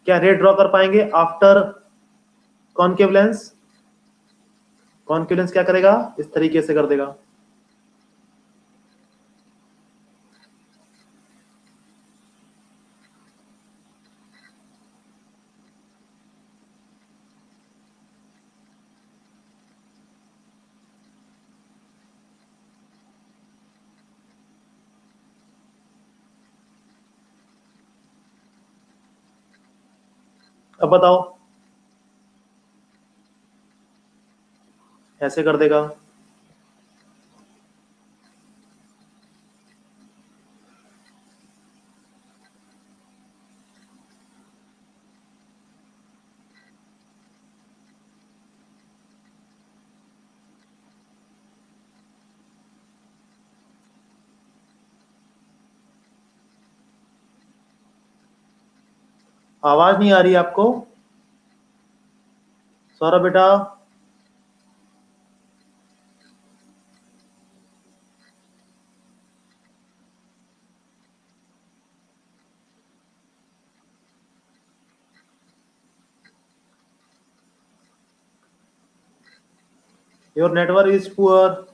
क्या रेट ड्रॉ कर पाएंगे after concave lens? Concave lens क्या करेगा? इस तरीके से कर देगा। अब बताओ, ऐसे कर देगा। आवाज नहीं आ रही आपको? सौरभ बेटा, योर नेटवर्क इज पुअर।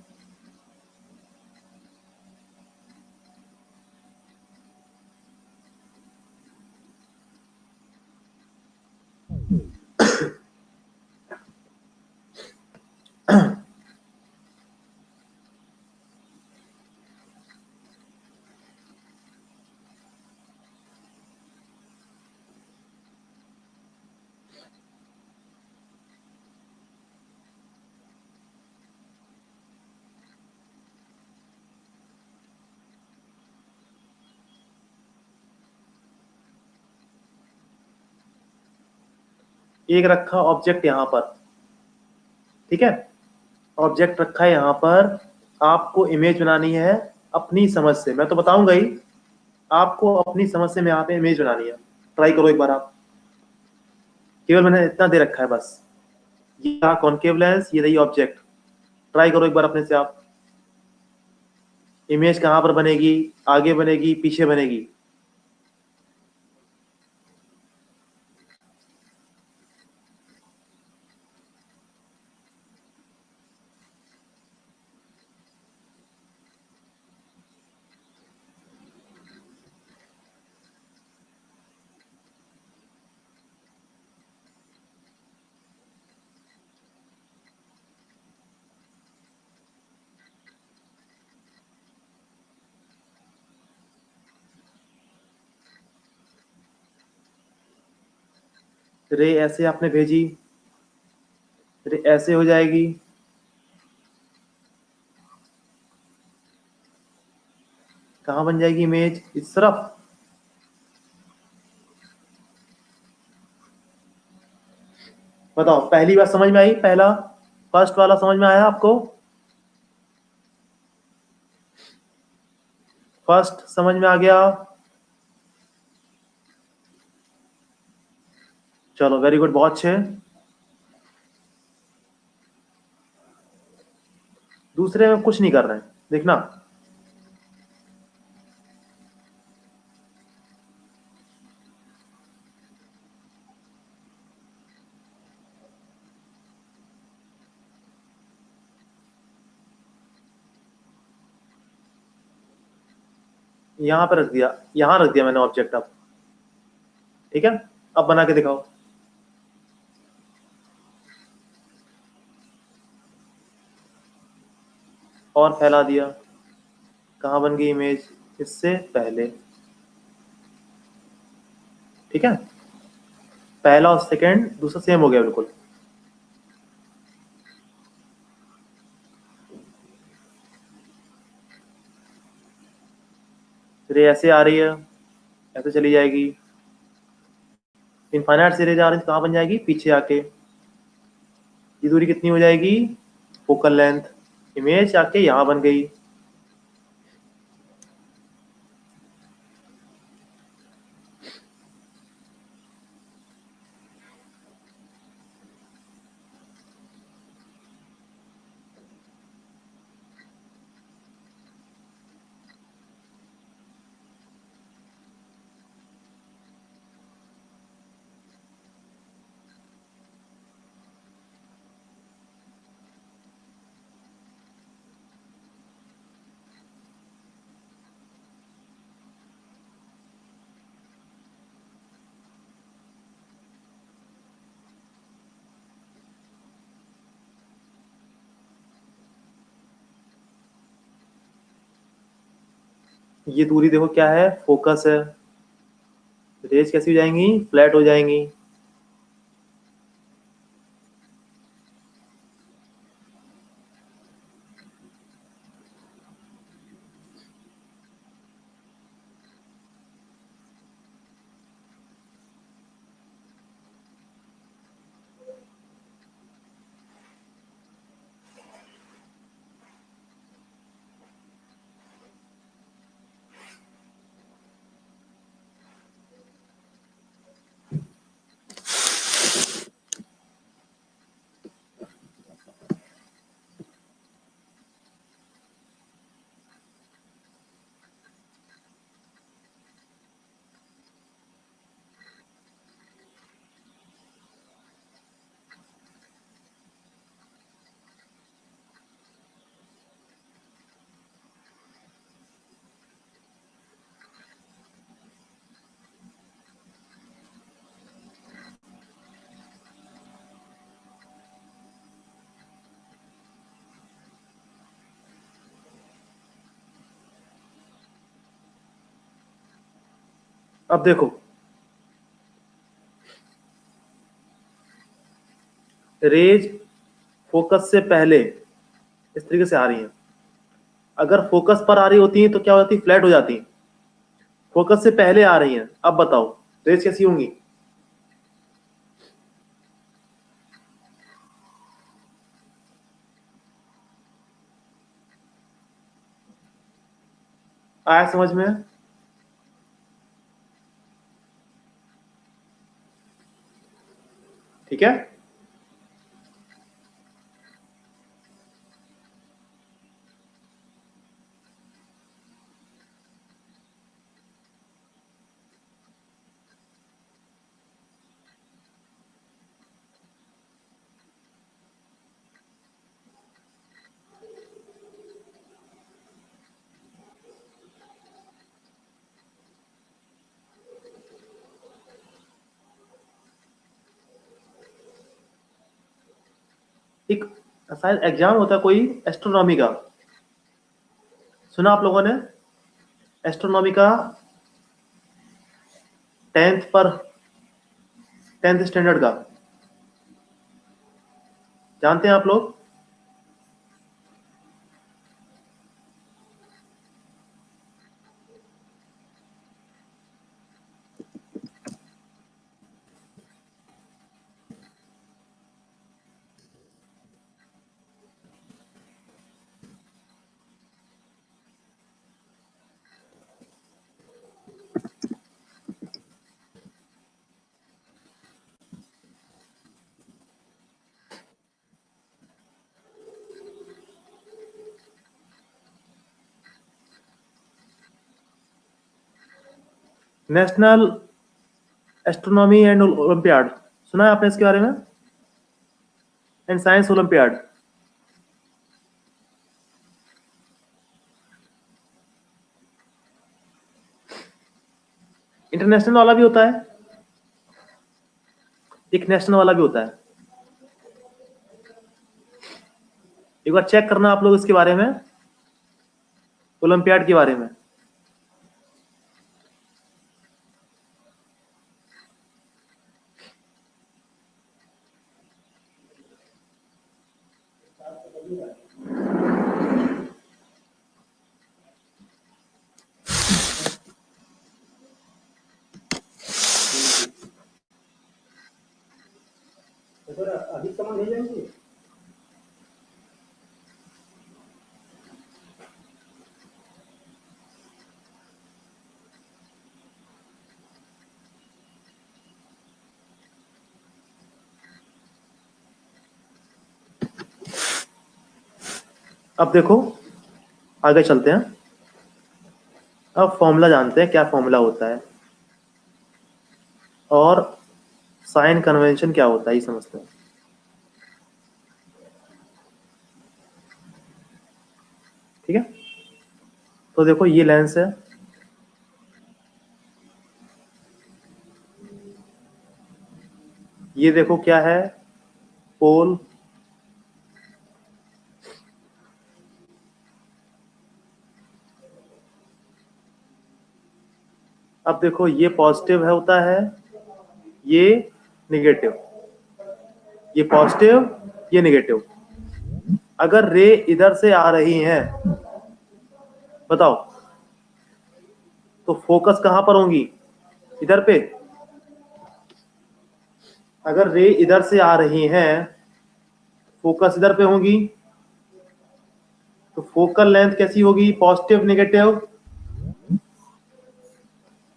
एक रखा ऑब्जेक्ट यहां पर, ठीक है? ऑब्जेक्ट रखा है यहां पर, आपको इमेज बनानी है अपनी समझ से। मैं तो बताऊंगा ही, आपको अपनी समझ से में यहाँ पे इमेज बनानी है। ट्राई करो एक बार आप। केवल मैंने इतना दे रखा है बस, ये रहा कॉनकेव लेंस, ये रही ऑब्जेक्ट। ट्राई करो एक बार अपने से आप। इमेज कहाँ पर बनेगी? आगे बनेगी, पीछे बनेगी? रे ऐसे आपने भेजी, रे ऐसे हो जाएगी, कहाँ बन जाएगी इमेज, इस तरफ। बताओ पहली बात समझ में आई, पहला फर्स्ट वाला समझ में आया आपको? फर्स्ट समझ में आ गया? चलो वेरी गुड, बहुत अच्छे। दूसरे में कुछ नहीं कर रहे हैं, देखना। यहां पर रख दिया, यहां रख दिया मैंने ऑब्जेक्ट। अब ठीक है, अब बना के दिखाओ। और फैला दिया, कहाँ बन गई इमेज, इससे पहले। ठीक है, पहला और सेकंड दूसरा सेम हो गया बिल्कुल। फिर ये ऐसे आ रही है, ऐसे चली जाएगी, इनफाइनाइट सीरीज आ रही है, कहाँ बन जाएगी, पीछे आके। ये दूरी कितनी हो जाएगी, फोकल लेंथ, इमेज आके यहाँ बन गई। ये दूरी देखो क्या है, फोकस है। रेज कैसी हो जाएंगी, फ्लैट हो जाएंगी। अब देखो, रेज फोकस से पहले इस तरीके से आ रही हैं। अगर फोकस पर आ रही होती हैं तो क्या होती, फ्लैट हो जाती। फोकस से पहले आ रही हैं, अब बताओ रेज कैसी होंगी। आया समझ में? ठीक है, एक शायद एग्जाम होता है कोई एस्ट्रोनॉमी का, सुना आप लोगों ने? एस्ट्रोनॉमी का 10th पर 10th स्टैंडर्ड का, जानते हैं आप लोग? नेशनल एस्ट्रोनॉमी एंड ओलंपियाड, सुना है आपने इसके बारे में? And science olympiad. इंटरनेशनल वाला भी होता है, एक नेशनल वाला भी होता है। एक बार चेक करना आप लोग इसके बारे में, ओलंपियाड के बारे में। अधिक सामान ले जाएंगे। अब देखो आगे चलते हैं, अब फॉर्मूला जानते हैं, क्या फॉर्मूला होता है और साइन कन्वेंशन क्या होता है, ये समझते हैं। ठीक है, तो देखो ये लेंस है, ये देखो क्या है, पोल, अब देखो ये पॉजिटिव है होता है, ये निगेटिव, ये पॉजिटिव, ये निगेटिव। अगर रे इधर से आ रही हैं, बताओ तो फोकस कहां पर होंगी? इधर पे। अगर रे इधर से आ रही हैं, फोकस इधर पे होंगी, तो फोकल लेंथ कैसी होगी? Positive negative.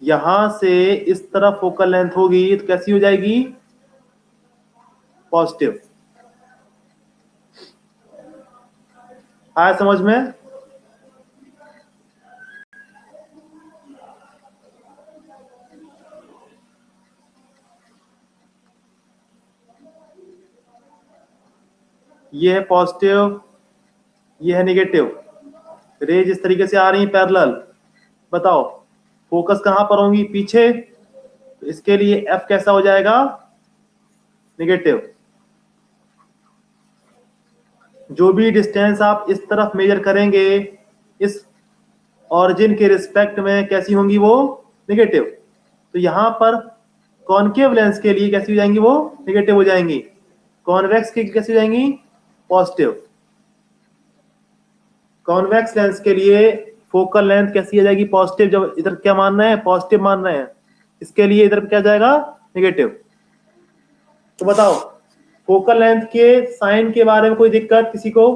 यहां से इस तरफ फोकल लेंथ होगी तो कैसी हो जाएगी? पॉजिटिव। आया समझ में? ये है पॉजिटिव, ये है निगेटिव। रे जिस तरीके से आ रही है पैरेलल, बताओ फोकस कहां पर होंगी? पीछे। तो इसके लिए एफ कैसा हो जाएगा? निगेटिव। जो भी डिस्टेंस आप इस तरफ मेजर करेंगे, इस ऑरिजिन के रिस्पेक्ट में कैसी होंगी? वो निगेटिव। तो यहां पर कॉनकेव लेंस के लिए कैसी हो जाएंगी? वो निगेटिव हो जाएंगी। कॉन्वेक्स की कैसी हो जाएंगी? पॉजिटिव। कॉन्वेक्स लेंस के लिए फोकल लेंथ कैसी आ जाएगी? पॉजिटिव। जब इधर क्या मान रहे हैं? पॉजिटिव मान रहे हैं, इसके लिए इधर क्या जाएगा? निगेटिव। तो बताओ फोकल लेंथ के साइन के बारे में कोई दिक्कत किसी को?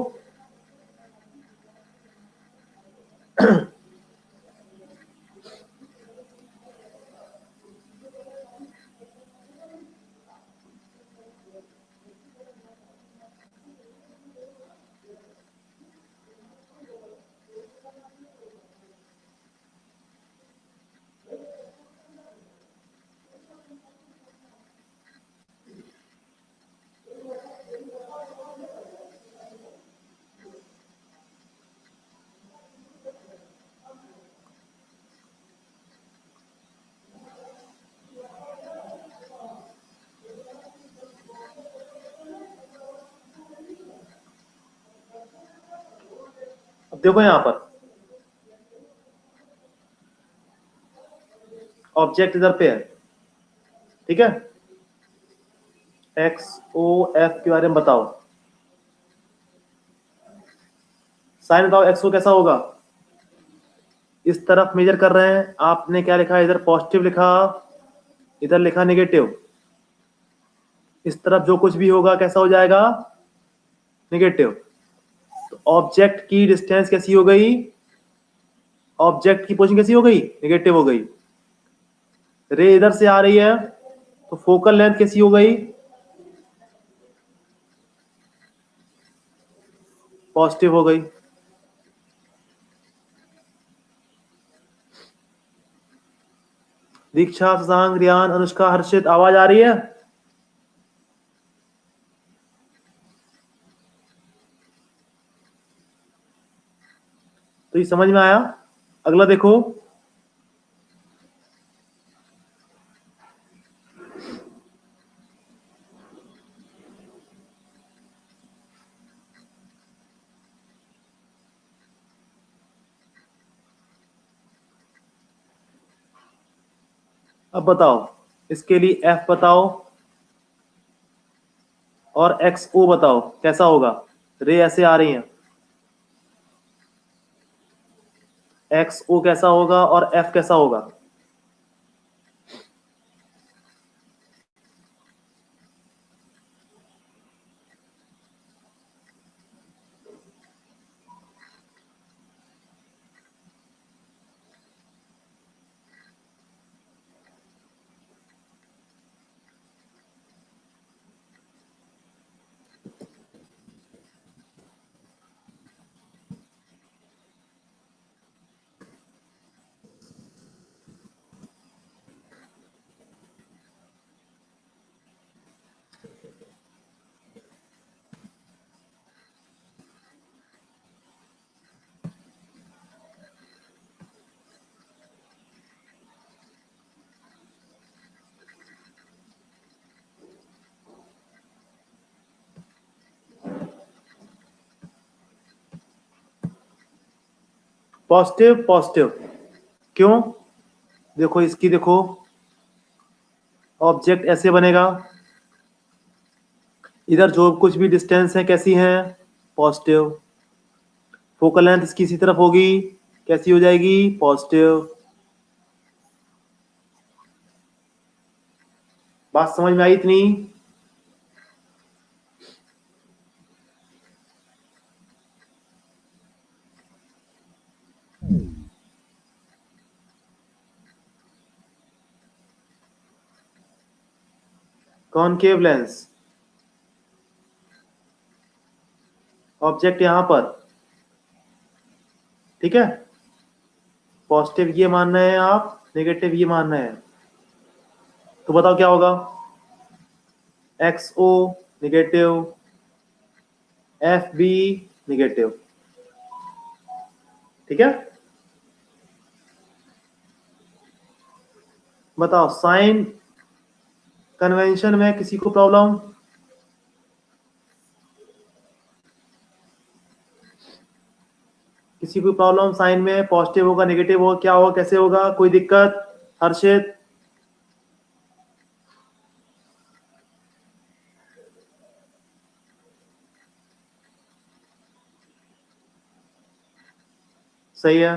अब देखो यहां पर ऑब्जेक्ट इधर पे है, ठीक है, एक्स ओ एफ के बारे में बताओ, साइन बताओ एक्स ओ कैसा होगा। इस तरफ मेजर कर रहे हैं, आपने क्या लिखा, इधर पॉजिटिव लिखा, इधर लिखा नेगेटिव। इस तरफ जो कुछ भी होगा कैसा हो जाएगा, नेगेटिव। तो ऑब्जेक्ट की डिस्टेंस कैसी हो गई, ऑब्जेक्ट की पोजीशन कैसी हो गई, नेगेटिव हो गई। रे इधर से आ रही है तो फोकल लेंथ कैसी हो गई, पॉजिटिव हो गई। दीक्षा, शशांक, रियान, अनुष्का, हर्षित, आवाज आ रही है। तो ये समझ में आया। अगला देखो, अब बताओ इसके लिए एफ बताओ और एक्स ओ बताओ कैसा होगा। रे ऐसे आ रही हैं, एक्स ओ कैसा होगा और एफ कैसा होगा। पॉजिटिव पॉजिटिव क्यों, देखो इसकी देखो, ऑब्जेक्ट ऐसे बनेगा, इधर जो कुछ भी डिस्टेंस है कैसी है, पॉजिटिव। फोकल लेंथ इसकी इसी तरफ होगी, कैसी हो जाएगी, पॉजिटिव। बात समझ में आई इतनी। कॉनकेव लेंस, ऑब्जेक्ट यहां पर, ठीक है। पॉजिटिव ये मानना है आप, नेगेटिव ये मानना है, तो बताओ क्या होगा। X o negative, f b negative, ठीक है। बताओ साइन कन्वेंशन में किसी को प्रॉब्लम, किसी को प्रॉब्लम साइन में, पॉजिटिव होगा नेगेटिव होगा क्या होगा कैसे होगा, कोई दिक्कत, हर्षित। सही है।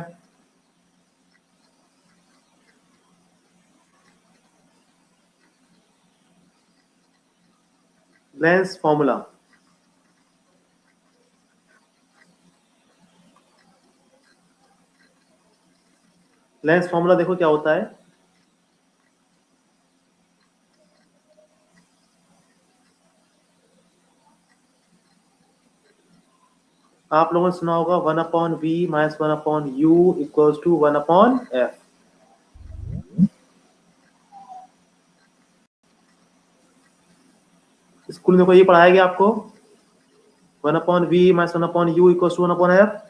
लेंस फॉर्मूला, लेंस फॉर्मूला देखो क्या होता है। आप लोगों ने सुना होगा 1/v minus 1/u equals to 1/f। School में कोई ये पढ़ाया गया आपको, 1/v minus 1/u equals to 1/f।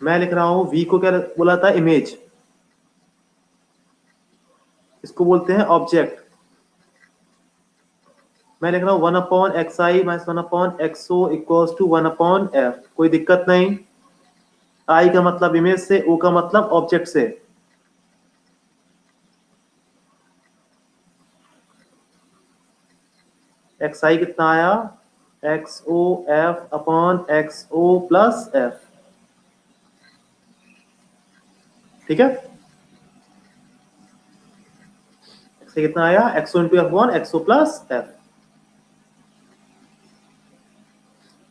मैं लिख रहा हूं v को क्या बोला था, इमेज, इसको बोलते हैं ऑब्जेक्ट। मैं लिख रहा हूं 1/xi minus 1/xo equals to 1/f। कोई दिक्कत नहीं, i का मतलब इमेज से, o का मतलब ऑब्जेक्ट से। एक्स आई कितना आया, x o f upon x o plus f, ठीक है। एक्स आई कितना आया, x o into f upon x o plus f,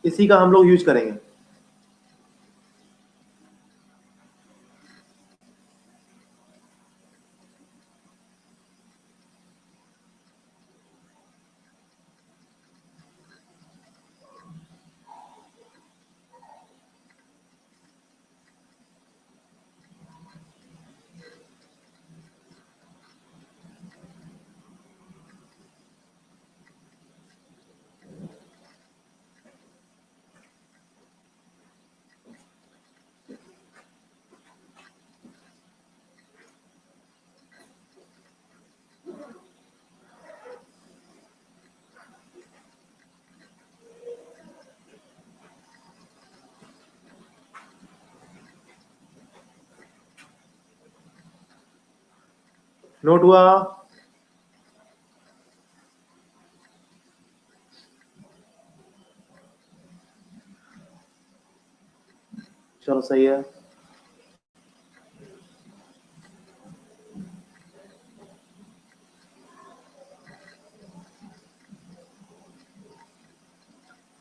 इसी का हम लोग यूज करेंगे। नोट हुआ? चलो सही है।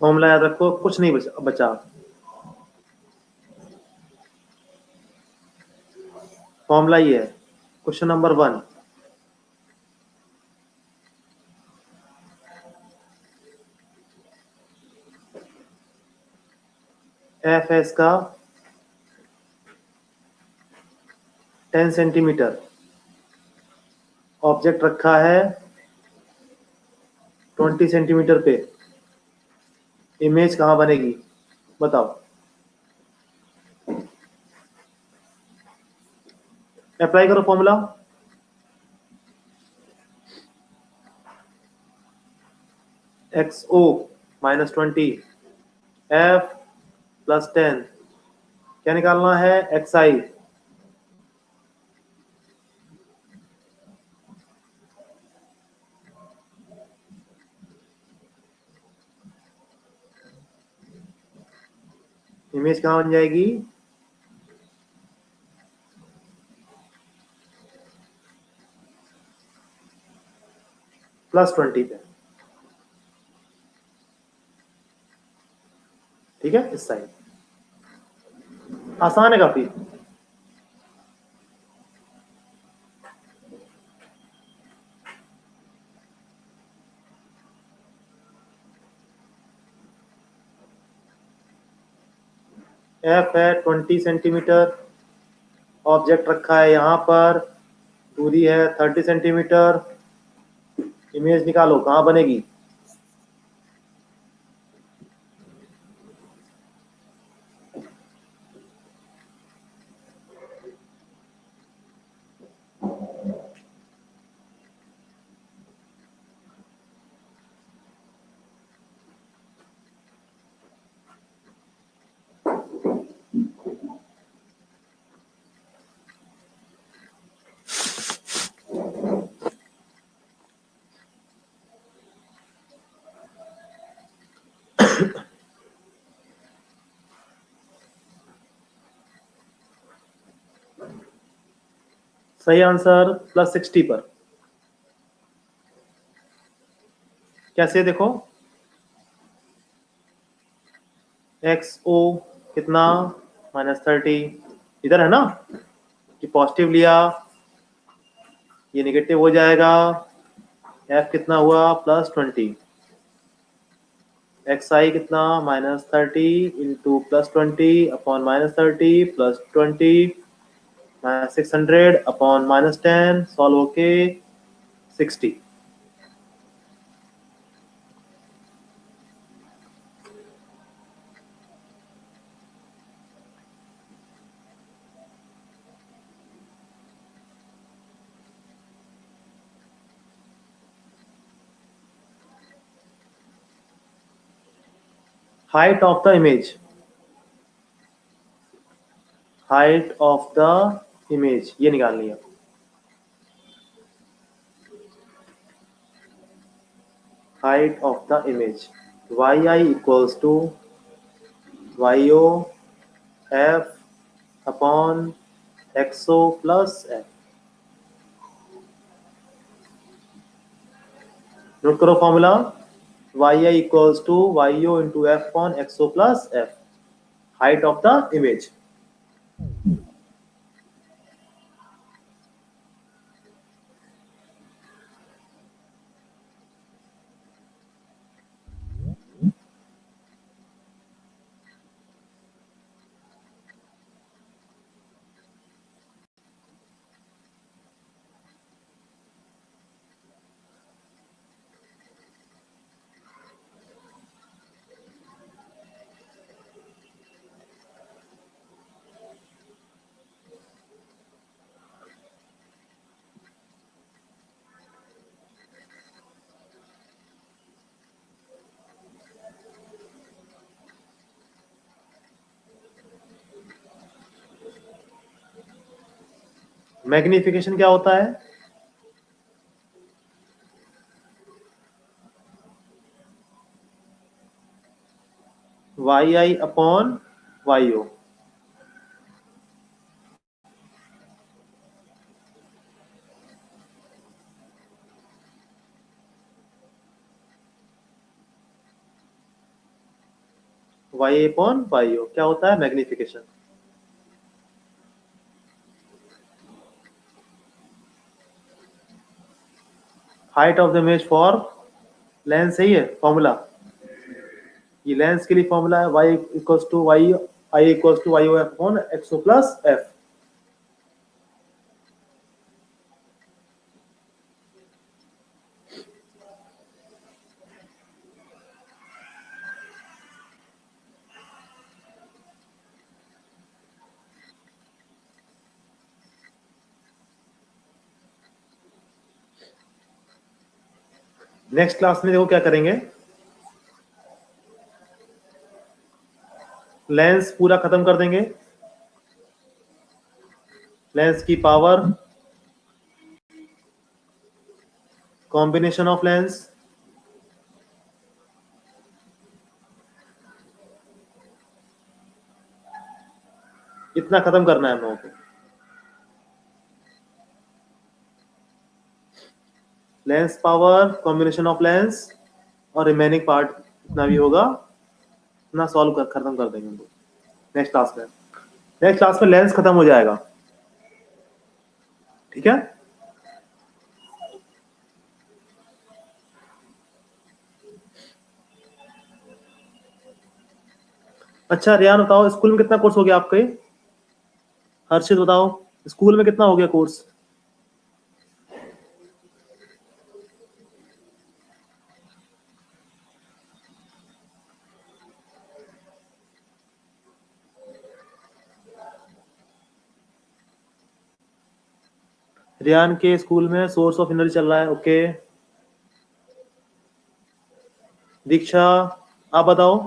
फॉर्मूला याद रखो, कुछ नहीं बचा। फॉर्मूला ये है, क्वेश्चन नंबर 1, एफ है इसका 10 सेंटीमीटर, ऑब्जेक्ट रखा है 20 सेंटीमीटर पे, इमेज कहाँ बनेगी बताओ। अप्लाई करो formula. X o minus 20 f plus 10, क्या निकालना है, एक्स आई। इमेज कहाँ बन जाएगी, प्लस 20 पे, ठीक है, इस साइड। आसान है काफी। एफ है 20 सेंटीमीटर, ऑब्जेक्ट रखा है यहाँ पर, दूरी है 30 सेंटीमीटर, इमेज निकालो कहाँ बनेगी। सही आंसर प्लस 60 पर। कैसे देखो, एक्स ओ कितना -30, इधर है ना, कि पॉजिटिव लिया, ये नेगेटिव हो जाएगा, एफ कितना हुआ +20, एक्स आई कितना -30 इंटू +20 अपॉन -30 +20 -600 अपॉन -10, सॉल्व होके 60। Height of the image, height of the image ये निकालनी है। height of the image. Yi equals to Yo f upon xo plus f. Note करो formula, yi equals to yo into f upon xo plus f, height of the image. Magnification क्या होता है? yi upon yo. y upon yo क्या होता है? Magnification. Height of the image for Lenz, सही है formula. ये लेंस के लिए फॉर्मूला है y equals to y, i equals to yo f upon xo plus f. Next class में देखो क्या करेंगे, लेंस पूरा खत्म कर देंगे, लेंस की पावर, कॉम्बिनेशन ऑफ लेंस, इतना खत्म करना है हम लोगों को. Lens power, combination of lens और रिमेनिंग पार्ट इतना भी होगा, इतना सॉल्व कर खत्म कर देंगे हम लोग नेक्स्ट क्लास में. नेक्स्ट क्लास में लेंस खत्म हो जाएगा. ठीक है. अच्छा रियान बताओ, स्कूल में कितना कोर्स हो गया आपके? हर्षित बताओ, स्कूल में कितना हो गया कोर्स? रियान के स्कूल में सोर्स ऑफ एनर्जी चल रहा है. ओके. दीक्षा आप बताओ.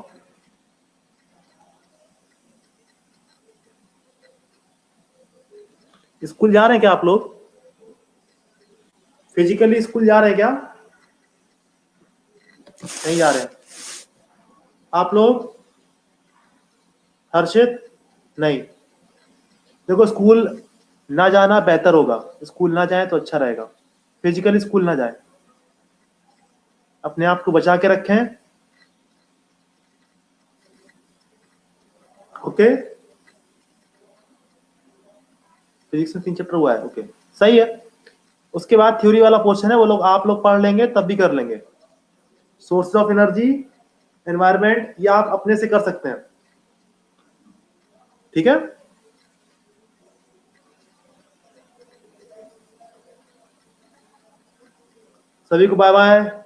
स्कूल जा रहे हैं क्या आप लोग? फिजिकली स्कूल जा रहे हैं क्या? नहीं जा रहे हैं आप लोग? हर्षित नहीं. देखो स्कूल ना जाना बेहतर होगा, स्कूल ना जाए तो अच्छा रहेगा. फिजिकली स्कूल ना जाए, अपने आप को बचा के रखें. ओके. फिजिक्स में 3 चैप्टर हुआ है. ओके सही है. उसके बाद थ्योरी वाला पोर्शन है, वो लोग आप लोग पढ़ लेंगे तब भी कर लेंगे. सोर्स ऑफ एनर्जी, एनवायरमेंट, ये आप अपने से कर सकते हैं. ठीक है. सभी को बाय बाय.